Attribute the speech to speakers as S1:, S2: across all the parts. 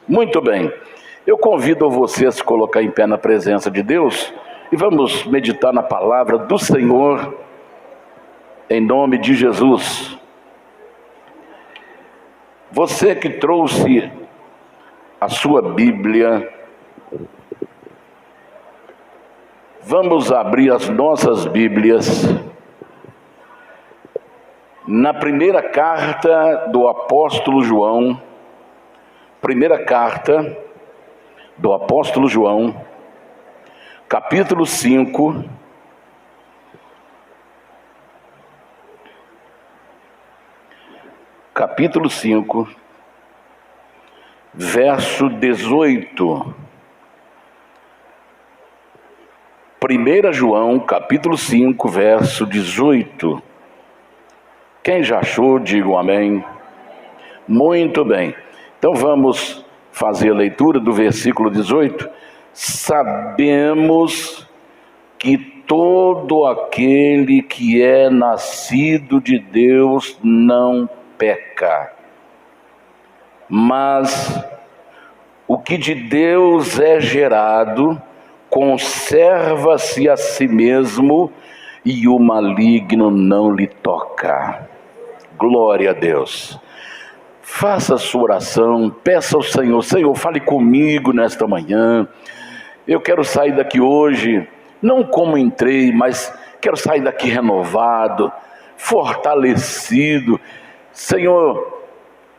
S1: Muito bem. Eu convido você a se colocar em pé na presença de Deus e vamos meditar na palavra do Senhor, em nome de Jesus. Você que trouxe a sua Bíblia, vamos abrir as nossas Bíblias na primeira carta do apóstolo João, primeira carta do apóstolo João, capítulo 5, verso 18. 1 João, capítulo 5, verso 18. Quem já achou, diga um amém. Muito bem. Então vamos fazer a leitura do versículo 18. Sabemos que todo aquele que é nascido de Deus não peca, mas o que de Deus é gerado conserva-se a si mesmo e o maligno não lhe toca. Glória a Deus. Faça a sua oração, peça ao Senhor: Senhor, fale comigo nesta manhã. Eu quero sair daqui hoje, não como entrei, mas quero sair daqui renovado, fortalecido. Senhor,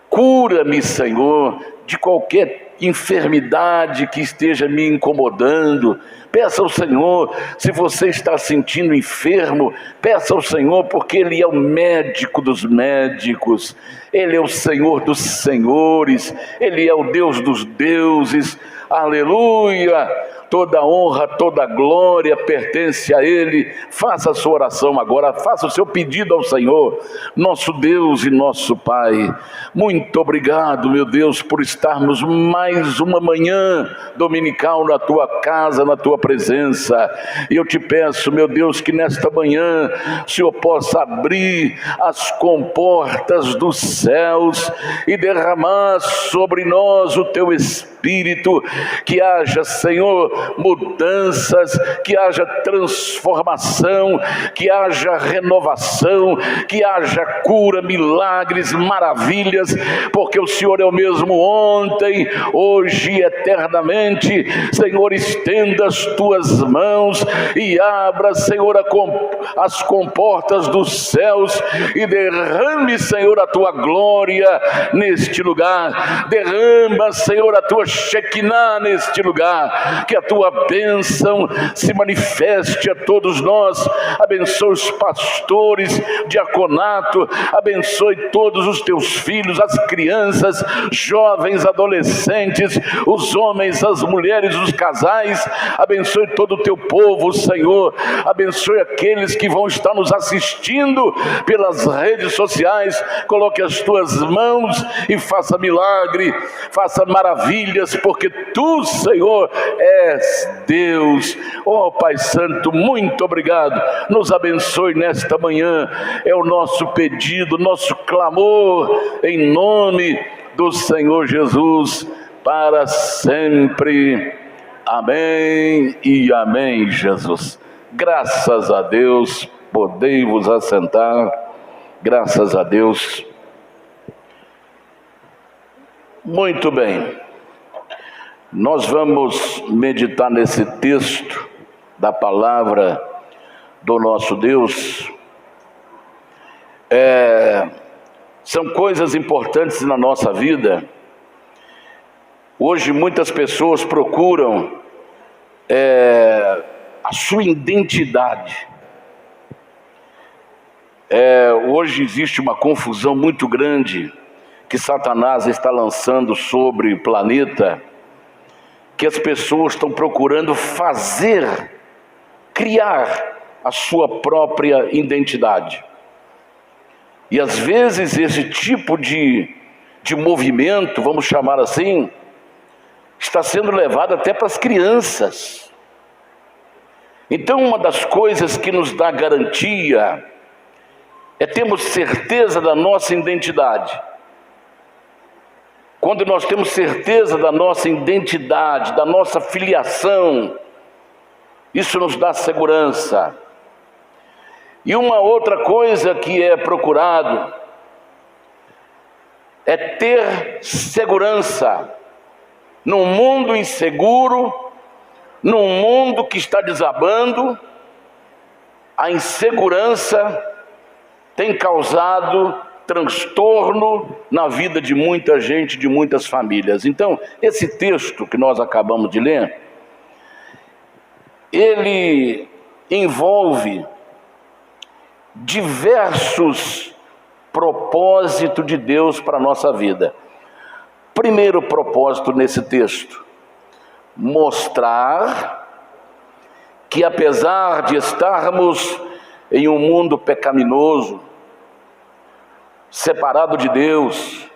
S1: cura-me, Senhor, de qualquer enfermidade que esteja me incomodando. Peça ao Senhor, se você está sentindo enfermo, peça ao Senhor, porque Ele é o médico dos médicos, Ele é o Senhor dos senhores, Ele é o Deus dos deuses. Aleluia! Toda honra, toda glória pertence a Ele. Faça a sua oração agora, faça o seu pedido ao Senhor. Nosso Deus e nosso Pai, muito obrigado, meu Deus, por estarmos mais uma manhã dominical na Tua casa, na Tua presença. E eu te peço, meu Deus, que nesta manhã o Senhor possa abrir as comportas dos céus e derramar sobre nós o Teu Espírito, que haja, Senhor, mudanças, que haja transformação, que haja renovação, que haja cura, milagres, maravilhas, porque o Senhor é o mesmo ontem, hoje e eternamente. Senhor, estenda as Tuas mãos e abra, Senhor, as comportas dos céus e derrame, Senhor, a Tua glória neste lugar. Derrama, Senhor, a Tua Shekinah neste lugar, que a Tua bênção se manifeste a todos nós. Abençoe os pastores, diaconato, abençoe todos os Teus filhos, as crianças, jovens, adolescentes, os homens, as mulheres, os casais. Abençoe todo o Teu povo, Senhor. Abençoe aqueles que vão estar nos assistindo pelas redes sociais. Coloque as Tuas mãos e faça milagre, faça maravilhas, porque Tu, Senhor, és Deus. Oh, Pai Santo, muito obrigado. Nos abençoe nesta manhã. É o nosso pedido, nosso clamor, em nome do Senhor Jesus, para sempre. Amém e amém, Jesus. Graças a Deus. Podei vos assentar. Graças a Deus. Muito bem. Nós vamos meditar nesse texto da palavra do nosso Deus. São coisas importantes na nossa vida. Hoje muitas pessoas procuram a sua identidade. Hoje existe uma confusão muito grande que Satanás está lançando sobre o planeta, que as pessoas estão procurando criar a sua própria identidade. E às vezes esse tipo de movimento, vamos chamar assim, está sendo levado até para as crianças. Então, uma das coisas que nos dá garantia é termos certeza da nossa identidade. quando nós temos certeza da nossa identidade, da nossa filiação, isso nos dá segurança. E uma outra coisa que é procurado é ter segurança num mundo inseguro, num mundo que está desabando. A insegurança tem causado transtorno na vida de muita gente, de muitas famílias. Então, esse texto que nós acabamos de ler, ele envolve diversos propósitos de Deus para a nossa vida. Primeiro propósito nesse texto: mostrar que apesar de estarmos em um mundo pecaminoso, separado de Deus,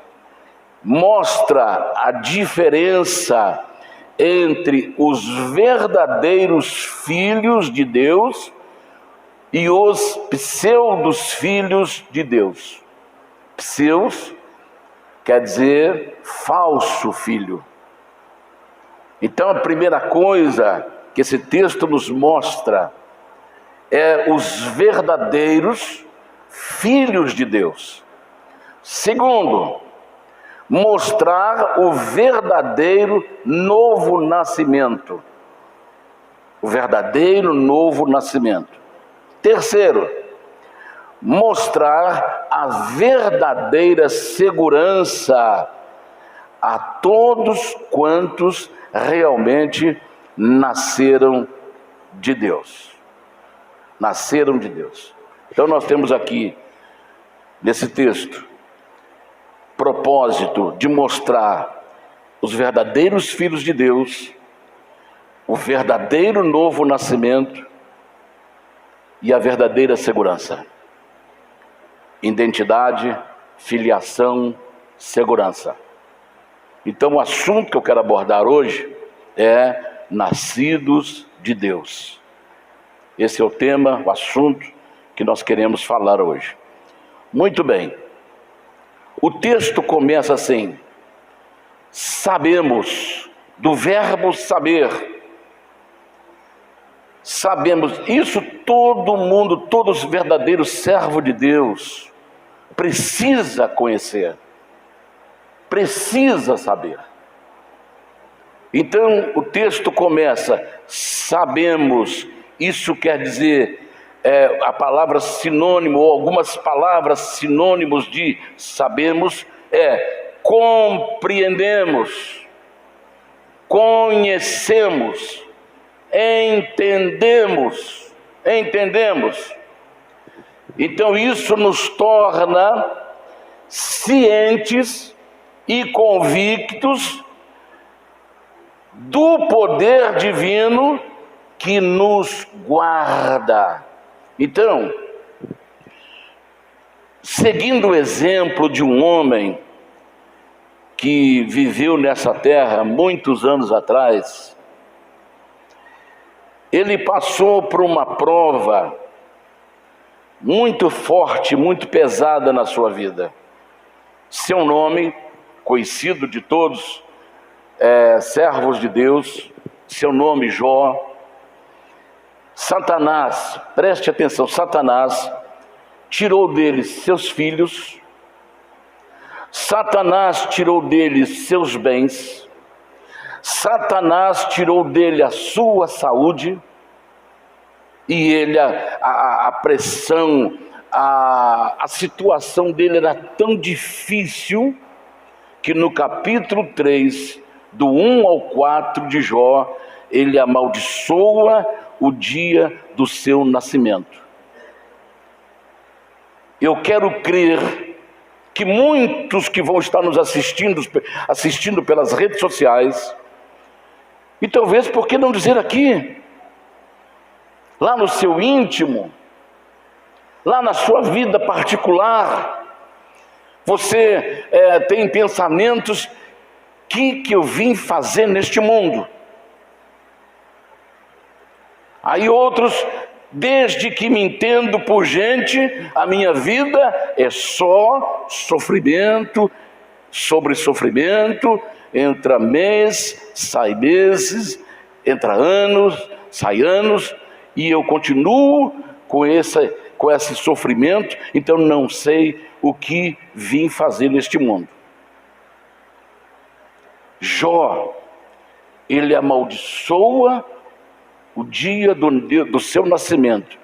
S1: mostra a diferença entre os verdadeiros filhos de Deus e os pseudos filhos de Deus. Pseus quer dizer falso filho. Então a primeira coisa que esse texto nos mostra é os verdadeiros filhos de Deus. Segundo, mostrar o verdadeiro novo nascimento. O verdadeiro novo nascimento. Terceiro, mostrar a verdadeira segurança a todos quantos realmente nasceram de Deus. Nasceram de Deus. Então nós temos aqui, nesse texto, propósito de mostrar os verdadeiros filhos de Deus, o verdadeiro novo nascimento e a verdadeira segurança. Identidade, filiação, segurança. Então o assunto que eu quero abordar hoje é nascidos de Deus. Esse é o tema, o assunto que nós queremos falar hoje. Muito bem. O texto começa assim: sabemos, do verbo saber. Sabemos, isso todo mundo, todos verdadeiros servos de Deus precisa conhecer, precisa saber. Então o texto começa: sabemos. Isso quer dizer, a palavra sinônimo, ou algumas palavras sinônimos de sabemos, compreendemos, conhecemos, entendemos. Então isso nos torna cientes e convictos do poder divino que nos guarda. Então, seguindo o exemplo de um homem que viveu nessa terra muitos anos atrás, ele passou por uma prova muito forte, muito pesada na sua vida. Seu nome, conhecido de todos, servos de Deus, seu nome Jó. Satanás, preste atenção, Satanás tirou dele seus filhos, Satanás tirou dele seus bens, Satanás tirou dele a sua saúde, e ele, a pressão, a situação dele era tão difícil, que no capítulo 3, do 1 ao 4 de Jó, ele amaldiçoa o dia do seu nascimento. Eu quero crer que muitos que vão estar nos assistindo pelas redes sociais, e talvez, por que não dizer aqui, lá no seu íntimo, lá na sua vida particular, você tem pensamentos: que eu vim fazer neste mundo? Aí outros: desde que me entendo por gente, a minha vida é só sofrimento, sobre sofrimento, entra mês, sai meses, entra anos, sai anos, e eu continuo com esse sofrimento, então não sei o que vim fazer neste mundo. Jó, ele amaldiçoa o dia do seu nascimento.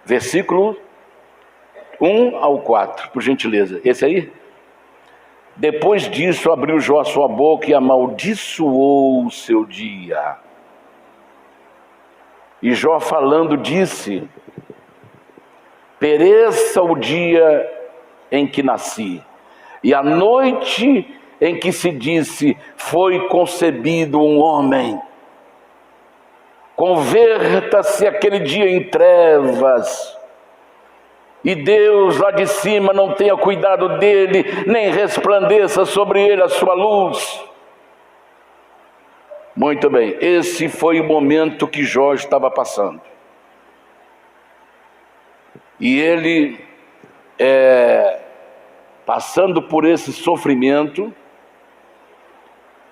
S1: Versículo 1 ao 4, por gentileza. Esse aí? Depois disso, abriu Jó a sua boca e amaldiçoou o seu dia. E Jó falando disse: pereça o dia em que nasci, e a noite em que se disse, foi concebido um homem. Converta-se aquele dia em trevas, e Deus lá de cima não tenha cuidado dele, nem resplandeça sobre ele a sua luz. Muito bem, esse foi o momento que Jó estava passando. E ele, passando por esse sofrimento,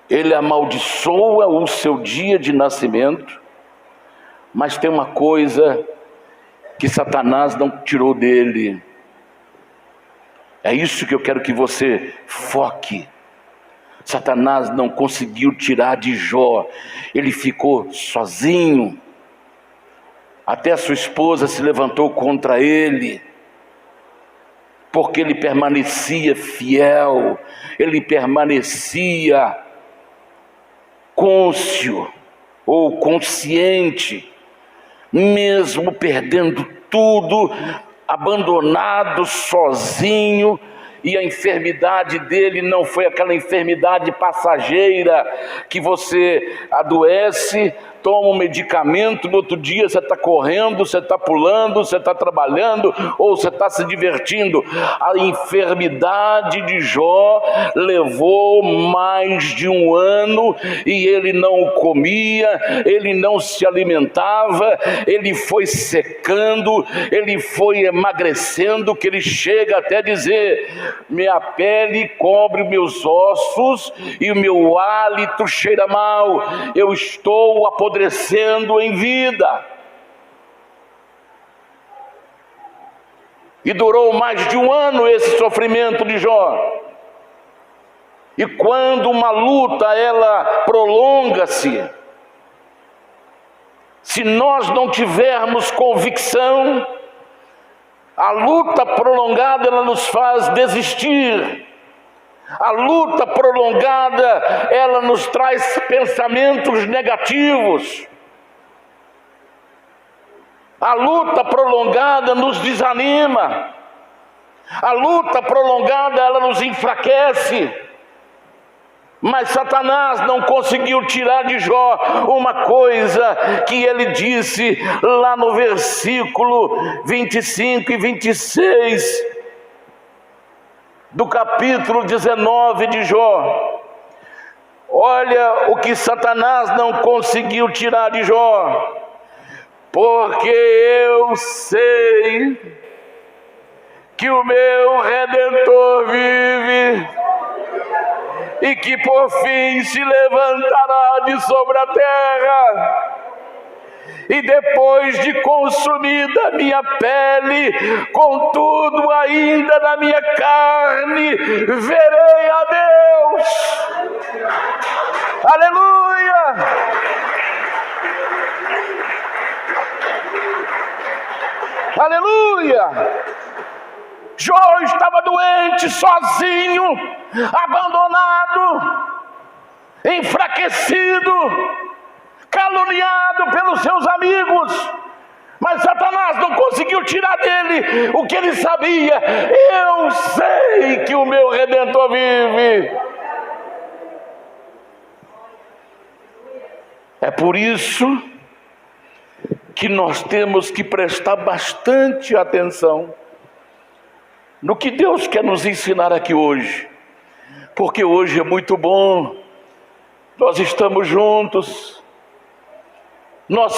S1: ele amaldiçoa o seu dia de nascimento, mas tem uma coisa que Satanás não tirou dele. É isso que eu quero que você foque. Satanás não conseguiu tirar de Jó, ele ficou sozinho. Até a sua esposa se levantou contra ele, porque ele permanecia fiel, ele permanecia cônscio ou consciente, mesmo perdendo tudo, abandonado, sozinho. E a enfermidade dele não foi aquela enfermidade passageira que você adoece, toma um medicamento, no outro dia você está correndo, você está pulando, você está trabalhando ou você está se divertindo. A enfermidade de Jó levou mais de um ano e ele não comia, ele não se alimentava, ele foi secando, ele foi emagrecendo, que ele chega até dizer: minha pele cobre meus ossos e o meu hálito cheira mal, eu estou apodrecendo em vida. E durou mais de um ano esse sofrimento de Jó. E quando uma luta ela prolonga-se, se nós não tivermos convicção, a luta prolongada ela nos faz desistir. A luta prolongada ela nos traz pensamentos negativos. A luta prolongada nos desanima. A luta prolongada ela nos enfraquece. Mas Satanás não conseguiu tirar de Jó uma coisa que ele disse lá no versículo 25 e 26 do capítulo 19 de Jó. Olha o que Satanás não conseguiu tirar de Jó: porque eu sei que o meu Redentor vive e que por fim se levantará de sobre a terra, e depois de consumida minha pele, contudo ainda na minha carne verei a Deus. Aleluia! Aleluia! Jó estava doente, sozinho, abandonado, enfraquecido, caluniado pelos seus amigos, mas Satanás não conseguiu tirar dele o que ele sabia: eu sei que o meu Redentor vive. É por isso que nós temos que prestar bastante atenção no que Deus quer nos ensinar aqui hoje, porque hoje é muito bom, nós estamos juntos, nós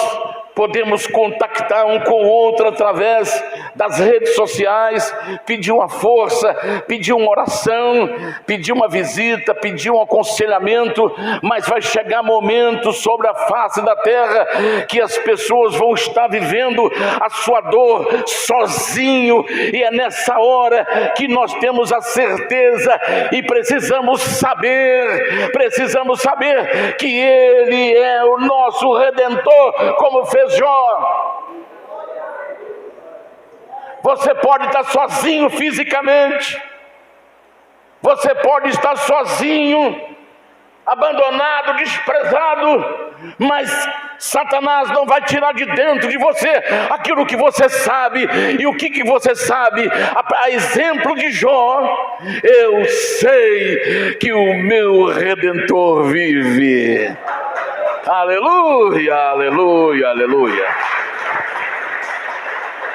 S1: podemos contactar um com o outro através das redes sociais, pedir uma força, pedir uma oração, pedir uma visita, pedir um aconselhamento, mas vai chegar momentos sobre a face da terra que as pessoas vão estar vivendo a sua dor sozinho, e é nessa hora que nós temos a certeza e precisamos saber que Ele é o nosso Redentor, como fez Jó. Você pode estar sozinho fisicamente, você pode estar sozinho, abandonado, desprezado, mas Satanás não vai tirar de dentro de você aquilo que você sabe. E o que você sabe? A exemplo de Jó, eu sei que o meu Redentor vive. Aleluia, aleluia, aleluia.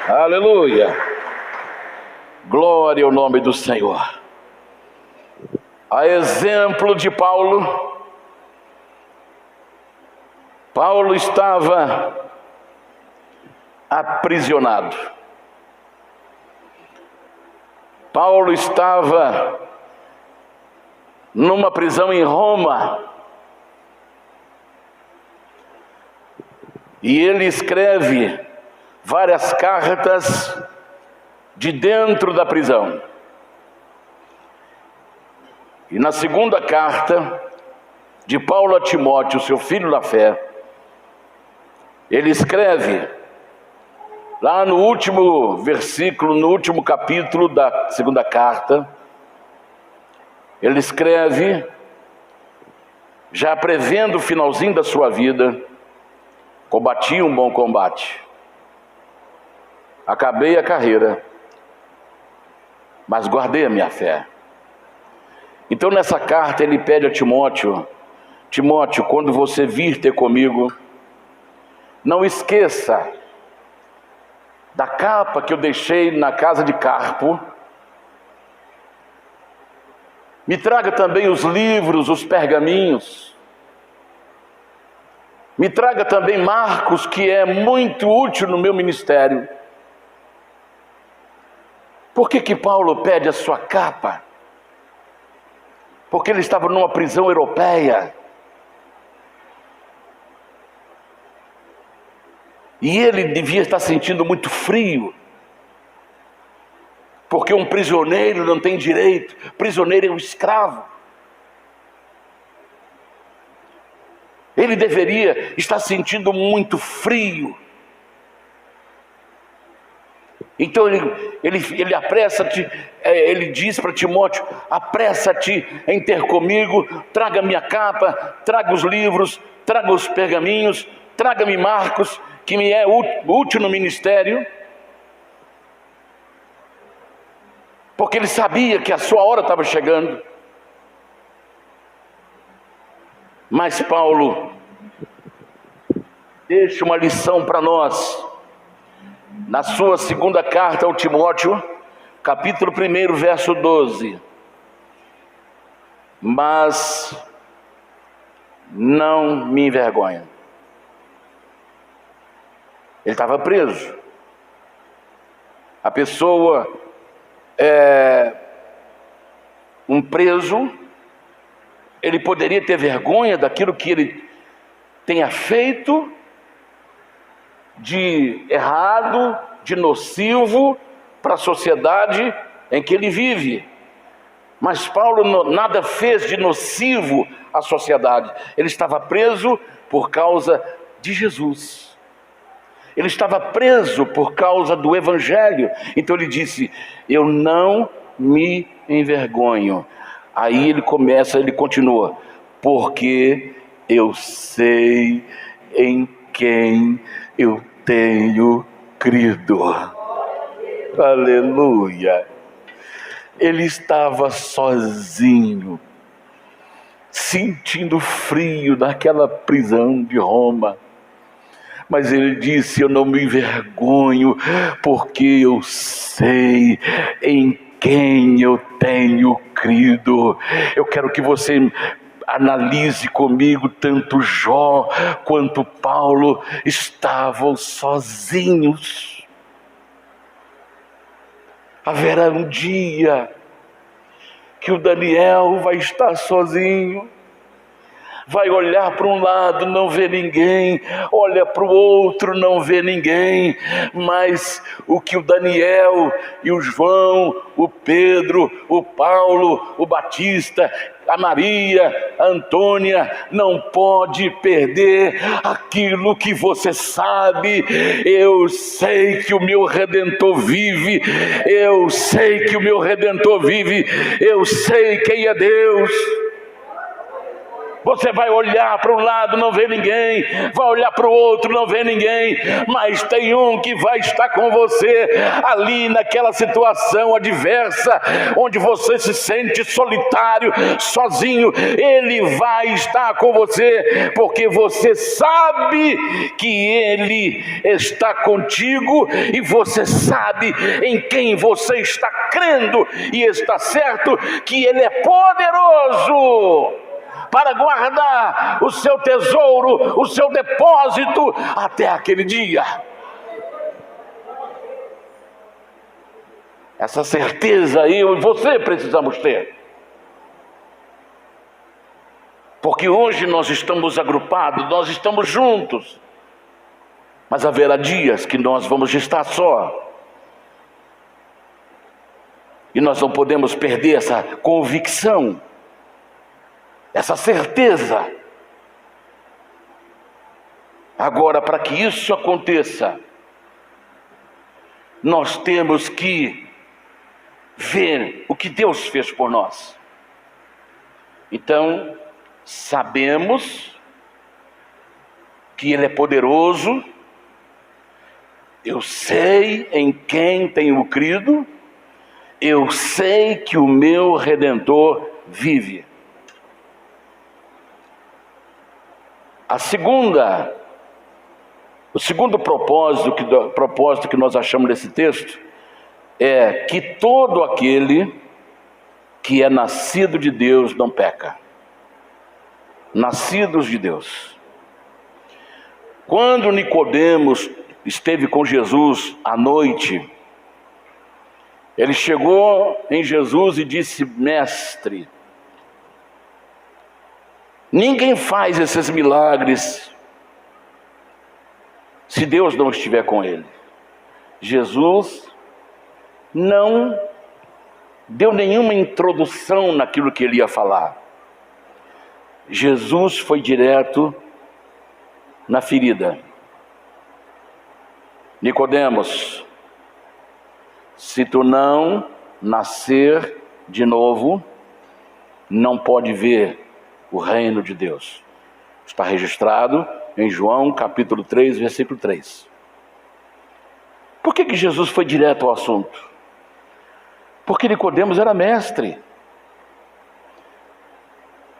S1: Aleluia. Glória ao nome do Senhor. A exemplo de Paulo, Paulo estava aprisionado. Paulo estava numa prisão em Roma. E ele escreve várias cartas de dentro da prisão. E na segunda carta de Paulo a Timóteo, seu filho na fé, ele escreve, lá no último versículo, no último capítulo da segunda carta, ele escreve, já prevendo o finalzinho da sua vida: combati um bom combate, acabei a carreira, mas guardei a minha fé. Então nessa carta ele pede a Timóteo: Timóteo, quando você vir ter comigo, não esqueça da capa que eu deixei na casa de Carpo. Me traga também os livros, os pergaminhos. Me traga também Marcos, que é muito útil no meu ministério. Por que Paulo pede a sua capa? Porque ele estava numa prisão europeia. E ele devia estar sentindo muito frio. Porque um prisioneiro não tem direito. Prisioneiro é um escravo. Ele deveria estar sentindo muito frio. Então ele apressa-te, ele diz para Timóteo: apressa-te em ter comigo, traga minha capa, traga os livros, traga os pergaminhos, traga-me Marcos, que me é útil no ministério. Porque ele sabia que a sua hora estava chegando. Mas Paulo deixa uma lição para nós. Na sua segunda carta ao Timóteo, capítulo 1, verso 12. Mas não me envergonha. Ele estava preso. A pessoa, um preso, ele poderia ter vergonha daquilo que ele tenha feito de errado, de nocivo para a sociedade em que ele vive. Mas Paulo nada fez de nocivo à sociedade. Ele estava preso por causa de Jesus. Ele estava preso por causa do Evangelho. Então ele disse: eu não me envergonho. Aí ele continua: porque eu sei em quem eu tenho crido. Aleluia. Ele estava sozinho, sentindo frio naquela prisão de Roma. Mas ele disse: eu não me envergonho, porque eu sei em quem eu tenho crido. Eu quero que você analise comigo, tanto Jó quanto Paulo estavam sozinhos. Haverá um dia que o Daniel vai estar sozinho, vai olhar para um lado, não vê ninguém, olha para o outro, não vê ninguém, mas o que o Daniel e o João, o Pedro, o Paulo, o Batista, a Maria, a Antônia, não pode perder aquilo que você sabe. Eu sei que o meu Redentor vive, eu sei que o meu Redentor vive, eu sei quem é Deus. Você vai olhar para um lado, não vê ninguém, vai olhar para o outro, não vê ninguém, mas tem um que vai estar com você ali naquela situação adversa, onde você se sente solitário, sozinho. Ele vai estar com você, porque você sabe que Ele está contigo e você sabe em quem você está crendo, e está certo que Ele é poderoso para guardar o seu tesouro, o seu depósito até aquele dia. Essa certeza eu e você precisamos ter. Porque hoje nós estamos agrupados, nós estamos juntos, mas haverá dias que nós vamos estar só. E nós não podemos perder essa convicção, essa certeza. Agora, para que isso aconteça, nós temos que ver o que Deus fez por nós. Então, sabemos que Ele é poderoso, eu sei em quem tenho crido, eu sei que o meu Redentor vive. O segundo propósito que nós achamos nesse texto é que todo aquele que é nascido de Deus não peca. Nascidos de Deus. Quando Nicodemos esteve com Jesus à noite, ele chegou em Jesus e disse: Mestre, ninguém faz esses milagres se Deus não estiver com ele. Jesus não deu nenhuma introdução naquilo que ele ia falar. Jesus foi direto na ferida. Nicodemos, se tu não nascer de novo, não pode ver o reino de Deus. Está registrado em João capítulo 3, versículo 3. Por que Jesus foi direto ao assunto? Porque Nicodemos era mestre.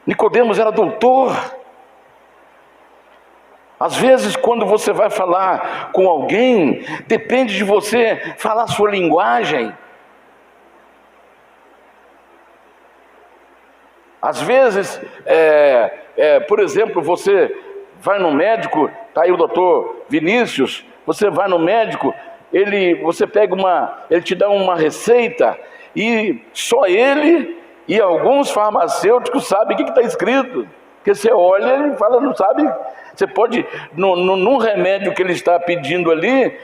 S1: Nicodemos era doutor. Às vezes, quando você vai falar com alguém, depende de você falar a sua linguagem. Às vezes, por exemplo, você vai no médico, está aí o doutor Vinícius, você vai no médico, ele te dá uma receita, e só ele e alguns farmacêuticos sabem o que está escrito. Porque você olha e fala, não sabe. Você pode, num remédio que ele está pedindo ali,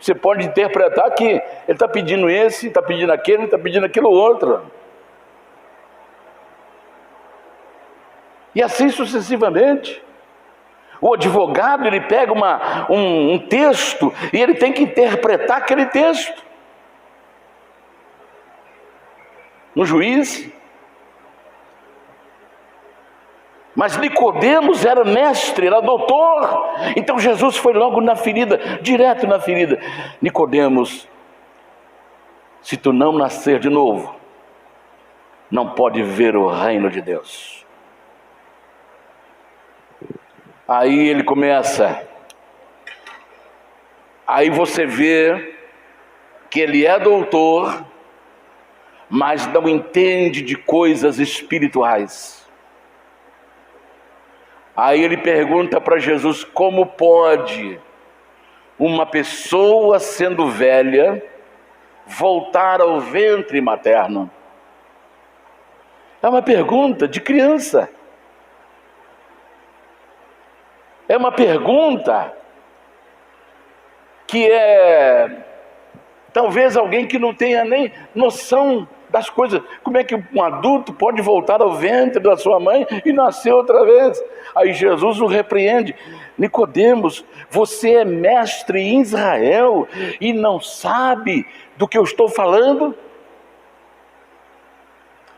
S1: você pode interpretar que ele está pedindo esse, está pedindo aquele, está pedindo aquilo outro. E assim sucessivamente. O advogado, ele pega um texto e ele tem que interpretar aquele texto. Um juiz. Mas Nicodemos era mestre, era doutor. Então Jesus foi logo na ferida, direto na ferida. Nicodemos, se tu não nascer de novo, não pode ver o reino de Deus. Aí ele começa. Aí você vê que ele é doutor, mas não entende de coisas espirituais. Aí ele pergunta para Jesus: como pode uma pessoa sendo velha voltar ao ventre materno? É uma pergunta de criança. É uma pergunta que talvez alguém que não tenha nem noção das coisas. Como é que um adulto pode voltar ao ventre da sua mãe e nascer outra vez? Aí Jesus o repreende: Nicodemos, você é mestre em Israel e não sabe do que eu estou falando?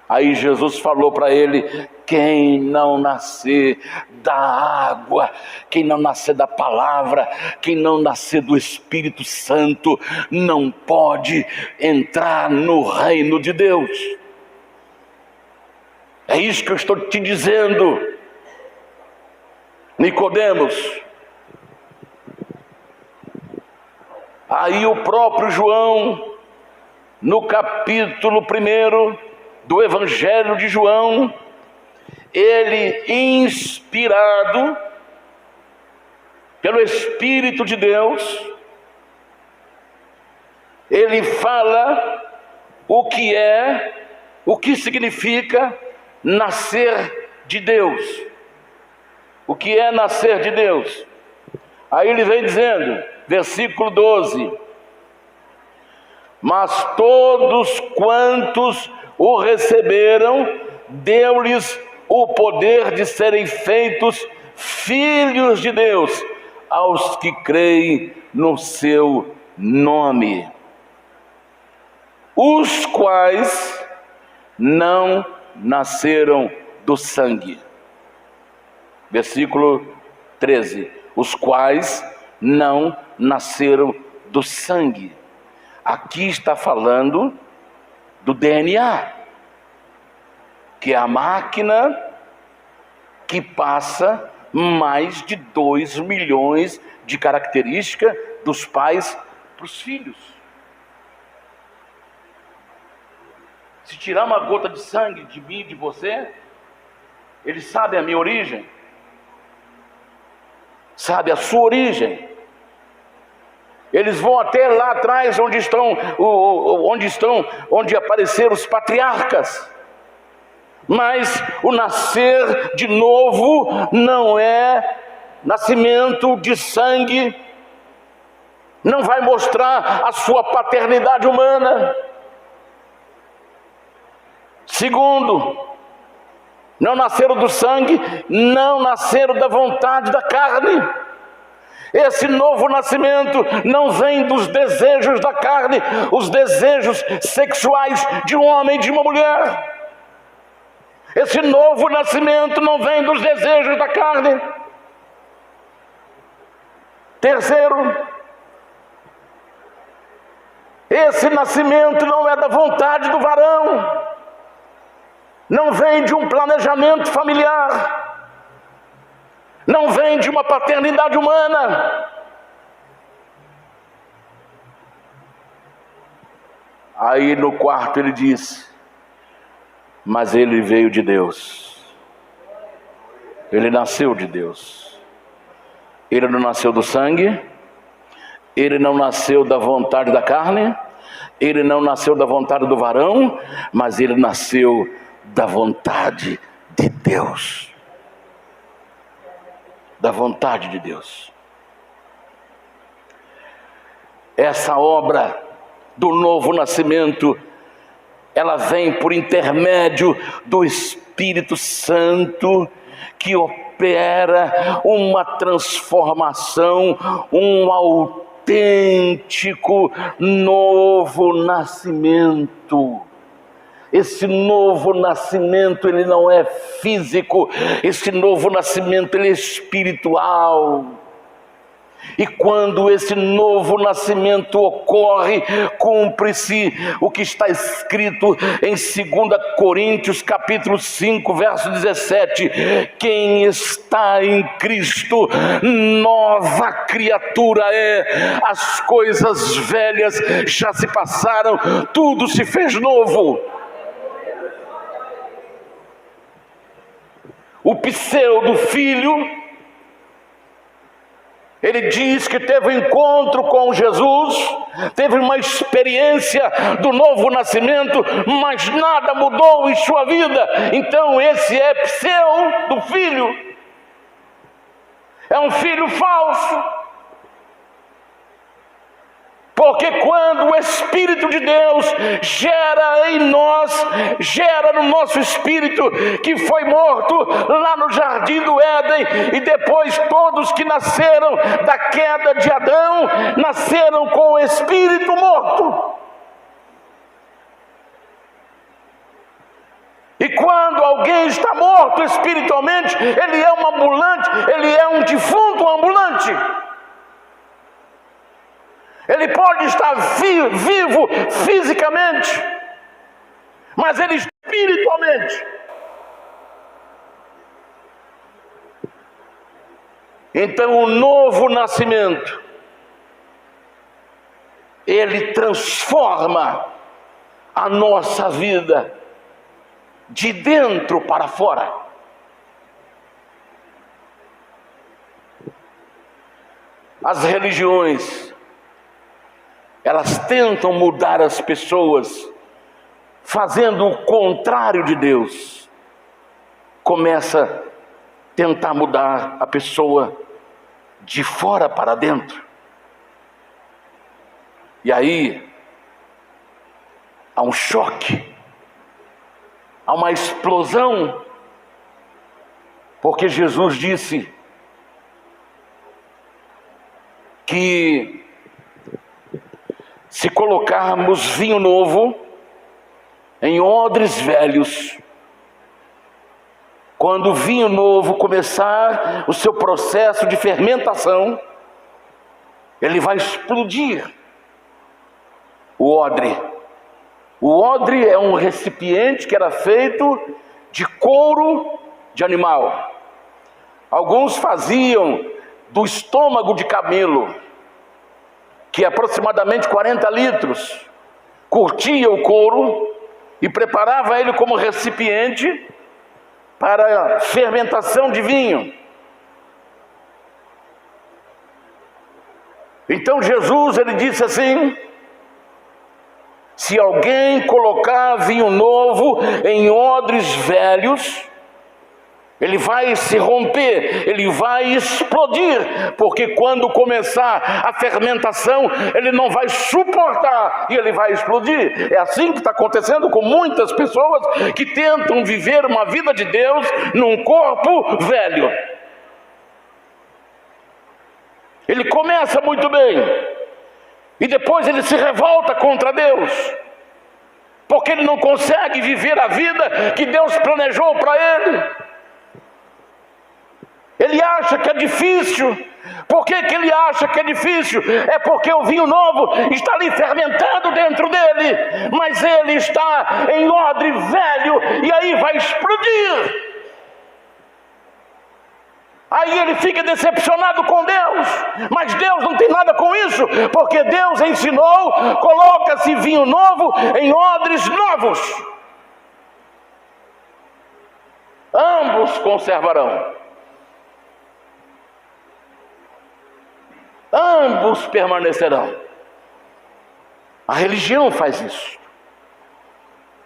S1: Aí Jesus falou para ele: quem não nascer da água, quem não nascer da palavra, quem não nascer do Espírito Santo, não pode entrar no reino de Deus. É isso que eu estou te dizendo, Nicodemos. Aí o próprio João, no capítulo 1 do Evangelho de João, ele, inspirado pelo Espírito de Deus, ele fala o que significa nascer de Deus. O que é nascer de Deus? Aí ele vem dizendo, versículo 12: mas todos quantos o receberam, deu-lhes o poder de serem feitos filhos de Deus, aos que creem no seu nome, os quais não nasceram do sangue. Versículo 13: os quais não nasceram do sangue. Aqui está falando do DNA, que é a máquina que passa mais de 2 milhões de características dos pais para os filhos. Se tirar uma gota de sangue de mim e de você, eles sabem a minha origem, sabe a sua origem. Eles vão até lá atrás onde apareceram os patriarcas. Mas o nascer de novo não é nascimento de sangue, não vai mostrar a sua paternidade humana. Segundo, não nasceram do sangue, não nasceram da vontade da carne. Esse novo nascimento não vem dos desejos da carne, os desejos sexuais de um homem e de uma mulher. Esse novo nascimento não vem dos desejos da carne. Terceiro, esse nascimento não é da vontade do varão, não vem de um planejamento familiar, não vem de uma paternidade humana. Aí no quarto ele diz: mas ele veio de Deus, ele nasceu de Deus. Ele não nasceu do sangue, ele não nasceu da vontade da carne, ele não nasceu da vontade do varão, mas ele nasceu da vontade de Deus. Da vontade de Deus. Essa obra do novo nascimento, ela vem por intermédio do Espírito Santo, que opera uma transformação, um autêntico novo nascimento. Esse novo nascimento, ele não é físico, esse novo nascimento, ele é espiritual. E quando esse novo nascimento ocorre, cumpre-se o que está escrito em 2 Coríntios capítulo 5, verso 17: quem está em Cristo, nova criatura é, as coisas velhas já se passaram, tudo se fez novo. o pseudo-filho, ele diz que teve um encontro com Jesus, teve uma experiência do novo nascimento, mas nada mudou em sua vida. Então esse é pseudo-filho, é um filho falso. Porque quando o Espírito de Deus gera em nós, gera no nosso espírito, que foi morto lá no jardim do Éden, e depois todos que nasceram da queda de Adão, nasceram com o espírito morto. E quando alguém está morto espiritualmente, ele é um ambulante, ele é um defunto ambulante. Ele pode estar vivo fisicamente, mas ele espiritualmente. Então o novo nascimento, ele transforma a nossa vida de dentro para fora. As religiões, elas tentam mudar as pessoas, fazendo o contrário de Deus. Começa a tentar mudar a pessoa de fora para dentro. E aí, há um choque, há uma explosão, porque Jesus disse que se colocarmos vinho novo em odres velhos, quando o vinho novo começar o seu processo de fermentação, ele vai explodir o odre. O odre é um recipiente que era feito de couro de animal. Alguns faziam do estômago de camelo, que é aproximadamente 40 litros, curtia o couro e preparava ele como recipiente para fermentação de vinho. Então Jesus, ele disse assim: se alguém colocar vinho novo em odres velhos, ele vai se romper, ele vai explodir, porque quando começar a fermentação, ele não vai suportar e ele vai explodir. É assim que está acontecendo com muitas pessoas que tentam viver uma vida de Deus num corpo velho. Ele começa muito bem, e depois ele se revolta contra Deus, porque ele não consegue viver a vida que Deus planejou para ele. Ele acha que é difícil. Por que ele acha que é difícil? É porque o vinho novo está ali fermentando dentro dele, mas ele está em odre velho, e aí vai explodir. Aí ele fica decepcionado com Deus, mas Deus não tem nada com isso, porque Deus ensinou: coloca-se vinho novo em odres novos, ambos conservarão, ambos permanecerão. A religião faz isso,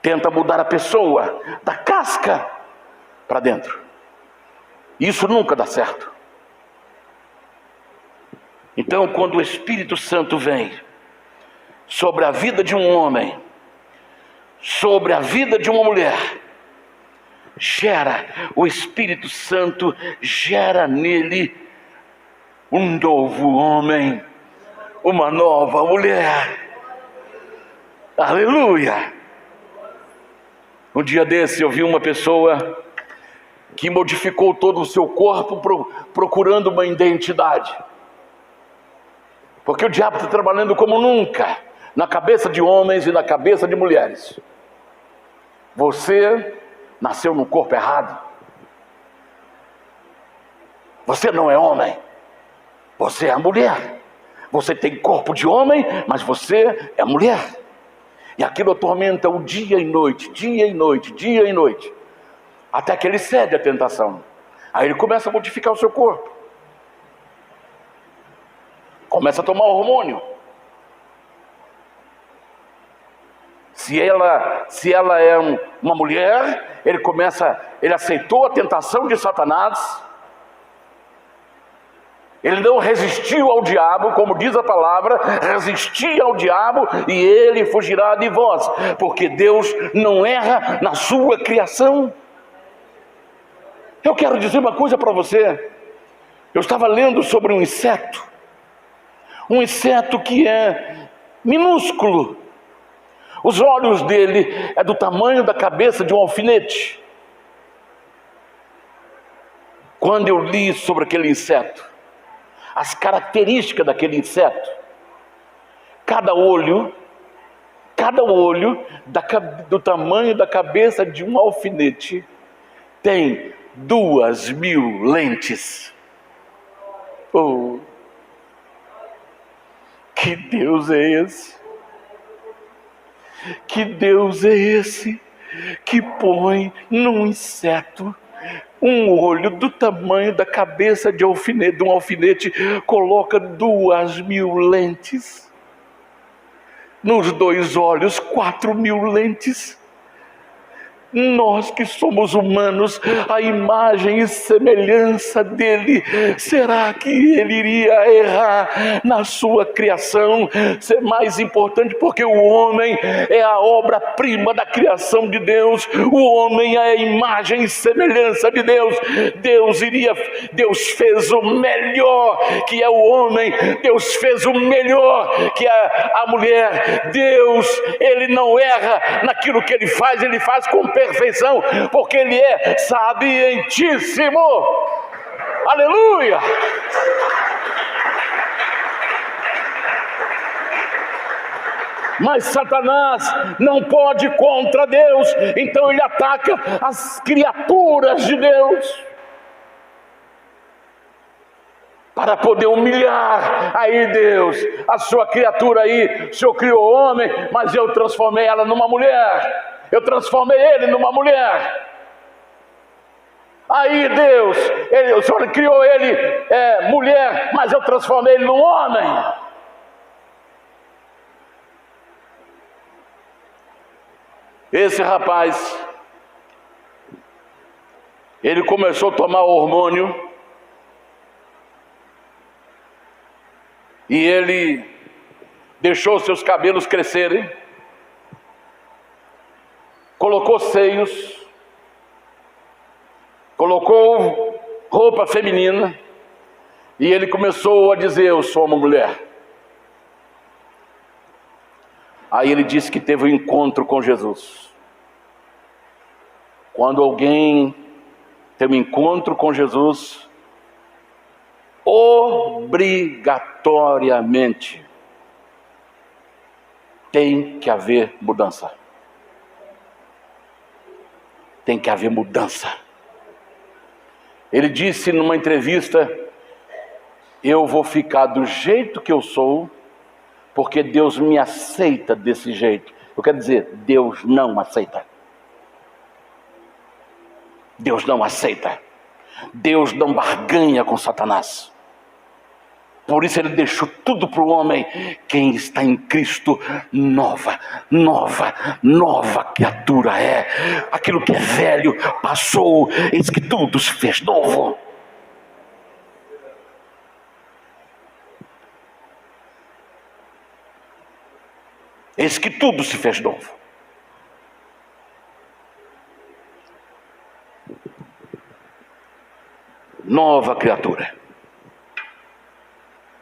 S1: tenta mudar a pessoa da casca para dentro. Isso nunca dá certo. Então, quando o Espírito Santo vem sobre a vida de um homem, sobre a vida de uma mulher, o Espírito Santo gera nele um novo homem, uma nova mulher. Aleluia! Um dia desse eu vi uma pessoa que modificou todo o seu corpo procurando uma identidade, porque o diabo está trabalhando como nunca na cabeça de homens e na cabeça de mulheres. Você nasceu num corpo errado, você não é homem, você é a mulher. Você tem corpo de homem, mas você é mulher. E aquilo atormenta o dia e noite, dia e noite, dia e noite, até que ele cede à tentação. Aí ele começa a modificar o seu corpo, começa a tomar hormônio. Se ela é uma mulher, ele aceitou a tentação de Satanás. Ele não resistiu ao diabo, como diz a palavra, resistia ao diabo e ele fugirá de vós, porque Deus não erra na sua criação. Eu quero dizer uma coisa para você. Eu estava lendo sobre um inseto que é minúsculo. Os olhos dele é do tamanho da cabeça de um alfinete. Quando eu li sobre aquele inseto, as características daquele inseto, cada olho do tamanho da cabeça de um alfinete tem 2.000 lentes. Oh, que Deus é esse? Que Deus é esse que põe num inseto um olho do tamanho da cabeça de um alfinete, coloca 2.000 lentes, nos 2 olhos 4.000 lentes. Nós que somos humanos, a imagem e semelhança dele, será que ele iria errar na sua criação? Ser mais importante, porque o homem é a obra-prima da criação de Deus, o homem é a imagem e semelhança de Deus. Deus fez o melhor, que é o homem. Deus fez o melhor, que é a mulher. Deus, ele não erra naquilo que ele faz com perfeição, porque ele é sabientíssimo. Aleluia! Mas Satanás não pode contra Deus, então ele ataca as criaturas de Deus para poder humilhar. Aí Deus, a sua criatura aí, o Senhor criou homem, mas eu transformei ela numa mulher. Eu transformei ele numa mulher. Aí Deus, o Senhor criou ele mulher, mas eu transformei ele num homem. Esse rapaz, ele começou a tomar hormônio e ele deixou seus cabelos crescerem, colocou seios, colocou roupa feminina e ele começou a dizer: eu sou uma mulher. Aí ele disse que teve um encontro com Jesus. Quando alguém tem um encontro com Jesus, obrigatoriamente tem que haver mudança. Tem que haver mudança. Ele disse numa entrevista: eu vou ficar do jeito que eu sou, porque Deus me aceita desse jeito. Eu quero dizer, Deus não aceita. Deus não aceita. Deus não barganha com Satanás. Por isso ele deixou tudo para o homem. Quem está em Cristo, nova criatura é. Aquilo que é velho passou, eis que tudo se fez novo. Eis que tudo se fez novo. Nova criatura.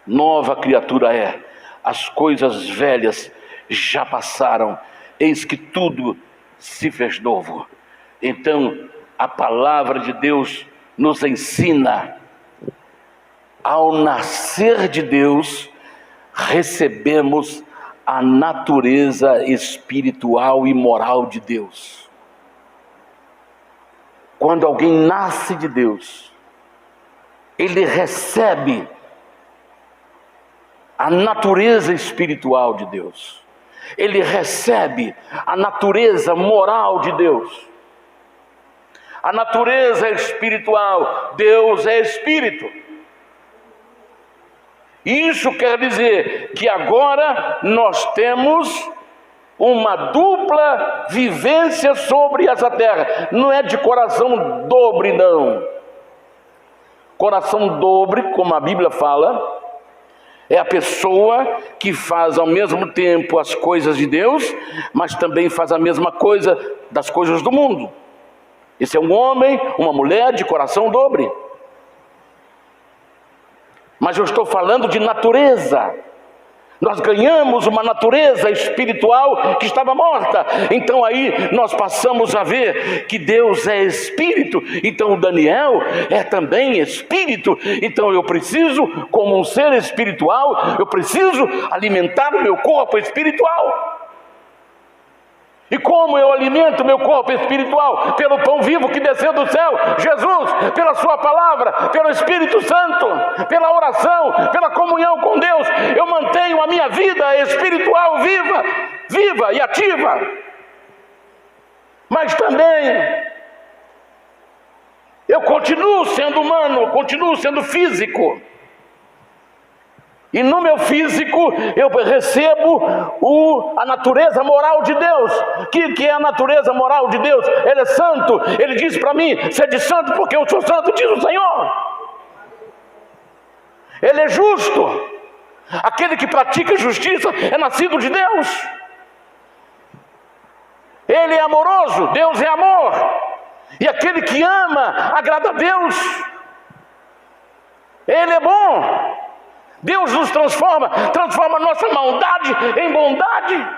S1: Nova criatura é. As coisas velhas já passaram, eis que tudo se fez novo. Então, a palavra de Deus nos ensina: ao nascer de Deus, recebemos a natureza espiritual e moral de Deus. Quando alguém nasce de Deus, ele recebe a natureza espiritual de Deus. Ele recebe a natureza moral de Deus. A natureza é espiritual, Deus é espírito. Isso quer dizer que agora nós temos uma dupla vivência sobre essa terra. Não é de coração dobre, não. Coração dobre, como a Bíblia fala, é a pessoa que faz ao mesmo tempo as coisas de Deus, mas também faz a mesma coisa das coisas do mundo. Esse é um homem, uma mulher de coração dobre. Mas eu estou falando de natureza. Nós ganhamos uma natureza espiritual que estava morta. Então aí nós passamos a ver que Deus é espírito. Então o Daniel é também espírito. Então eu preciso, como um ser espiritual, eu preciso alimentar o meu corpo espiritual. E como eu alimento meu corpo espiritual? Pelo pão vivo que desceu do céu, Jesus, pela sua palavra, pelo Espírito Santo, pela oração, pela comunhão com Deus. Eu mantenho a minha vida espiritual viva e ativa. Mas também eu continuo sendo humano, continuo sendo físico. E no meu físico eu recebo a natureza moral de Deus. Que é a natureza moral de Deus? Ele é santo. Ele diz para mim: sede santo porque eu sou santo, diz o Senhor. Ele é justo. Aquele que pratica justiça é nascido de Deus. Ele é amoroso, Deus é amor. E aquele que ama agrada a Deus. Ele é bom. Deus nos transforma a nossa maldade em bondade.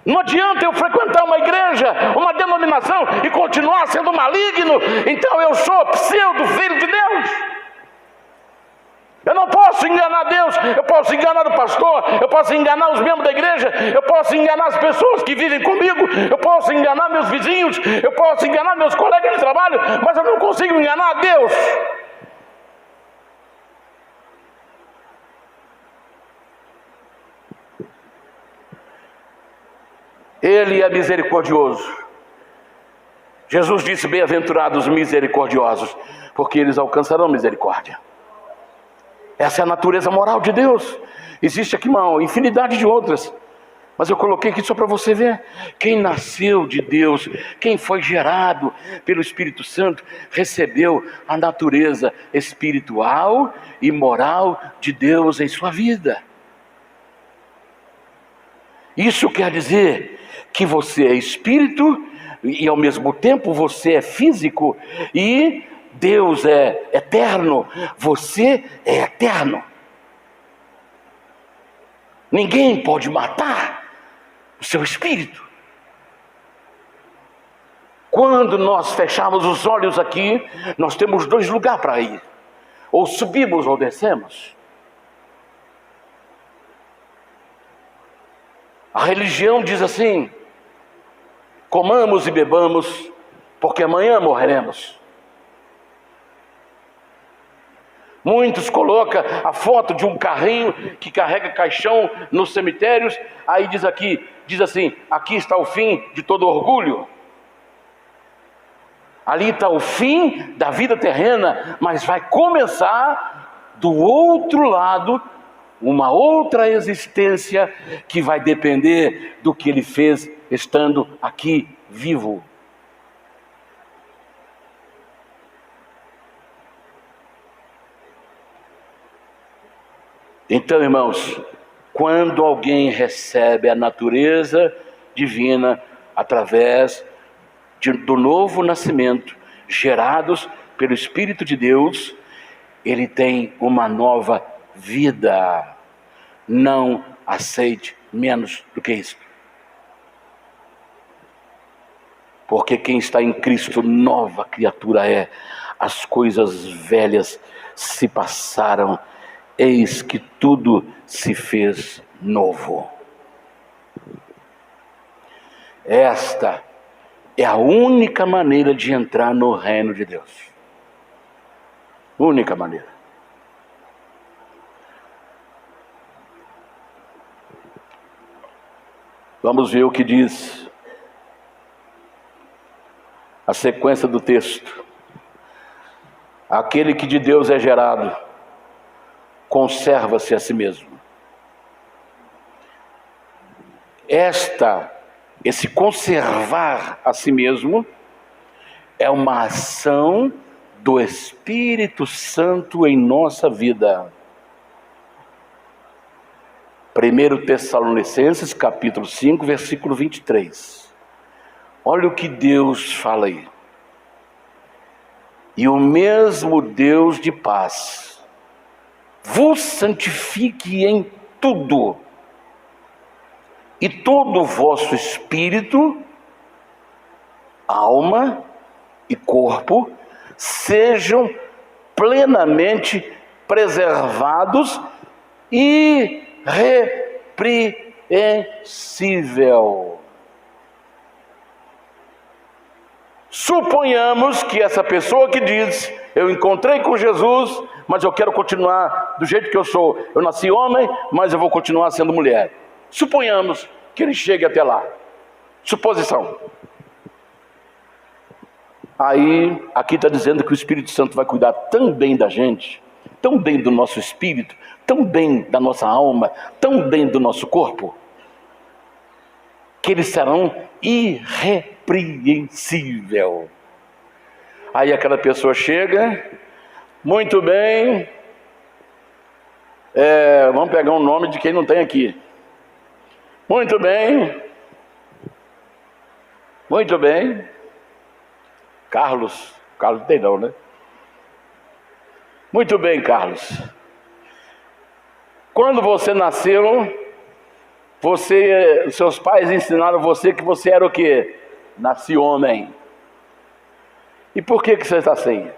S1: Não adianta eu frequentar uma igreja, uma denominação e continuar sendo maligno. Então eu sou pseudo filho de Deus. Eu não posso enganar Deus. Eu posso enganar o pastor, eu posso enganar os membros da igreja, eu posso enganar as pessoas que vivem comigo, eu posso enganar meus vizinhos, eu posso enganar meus colegas de trabalho, mas eu não consigo enganar Deus. Ele é misericordioso. Jesus disse: bem-aventurados os misericordiosos, porque eles alcançarão misericórdia. Essa é a natureza moral de Deus. Existe aqui uma infinidade de outras, mas eu coloquei aqui só para você ver. Quem nasceu de Deus, quem foi gerado pelo Espírito Santo, recebeu a natureza espiritual e moral de Deus em sua vida. Isso quer dizer que você é espírito e ao mesmo tempo você é físico, e Deus é eterno, você é eterno. Ninguém pode matar o seu espírito. Quando nós fechamos os olhos aqui, nós temos dois lugares para ir: ou subimos ou descemos. A religião diz assim: comamos e bebamos, porque amanhã morreremos. Muitos colocam a foto de um carrinho que carrega caixão nos cemitérios. Aí diz assim: aqui está o fim de todo orgulho. Ali está o fim da vida terrena, mas vai começar do outro lado uma outra existência que vai depender do que ele fez estando aqui vivo. Então, irmãos, quando alguém recebe a natureza divina através do novo nascimento, gerados pelo Espírito de Deus, ele tem uma nova vida. Não aceite menos do que isso. Porque quem está em Cristo, nova criatura é. As coisas velhas se passaram, eis que tudo se fez novo. Esta é a única maneira de entrar no reino de Deus. Única maneira. Vamos ver o que diz a sequência do texto. Aquele que de Deus é gerado, conserva-se a si mesmo. Esse conservar a si mesmo é uma ação do Espírito Santo em nossa vida. 1 Tessalonicenses, capítulo 5, versículo 23. Olha o que Deus fala aí. E o mesmo Deus de paz vos santifique em tudo, e todo o vosso espírito, alma e corpo sejam plenamente preservados e irrepreensível. Suponhamos que essa pessoa que diz: eu encontrei com Jesus, mas eu quero continuar do jeito que eu sou. Eu nasci homem, mas eu vou continuar sendo mulher. Suponhamos que ele chegue até lá. Suposição. Aí, aqui está dizendo que o Espírito Santo vai cuidar tão bem da gente, tão bem do nosso espírito, tão bem da nossa alma, tão bem do nosso corpo, que eles serão irrepreensíveis. Aí aquela pessoa chega, muito bem, vamos pegar um nome de quem não tem aqui. Muito bem. Carlos não tem não, né? Muito bem, Carlos. Quando você nasceu, seus pais ensinaram você que você era o quê? Nasci homem. E por que você está assim?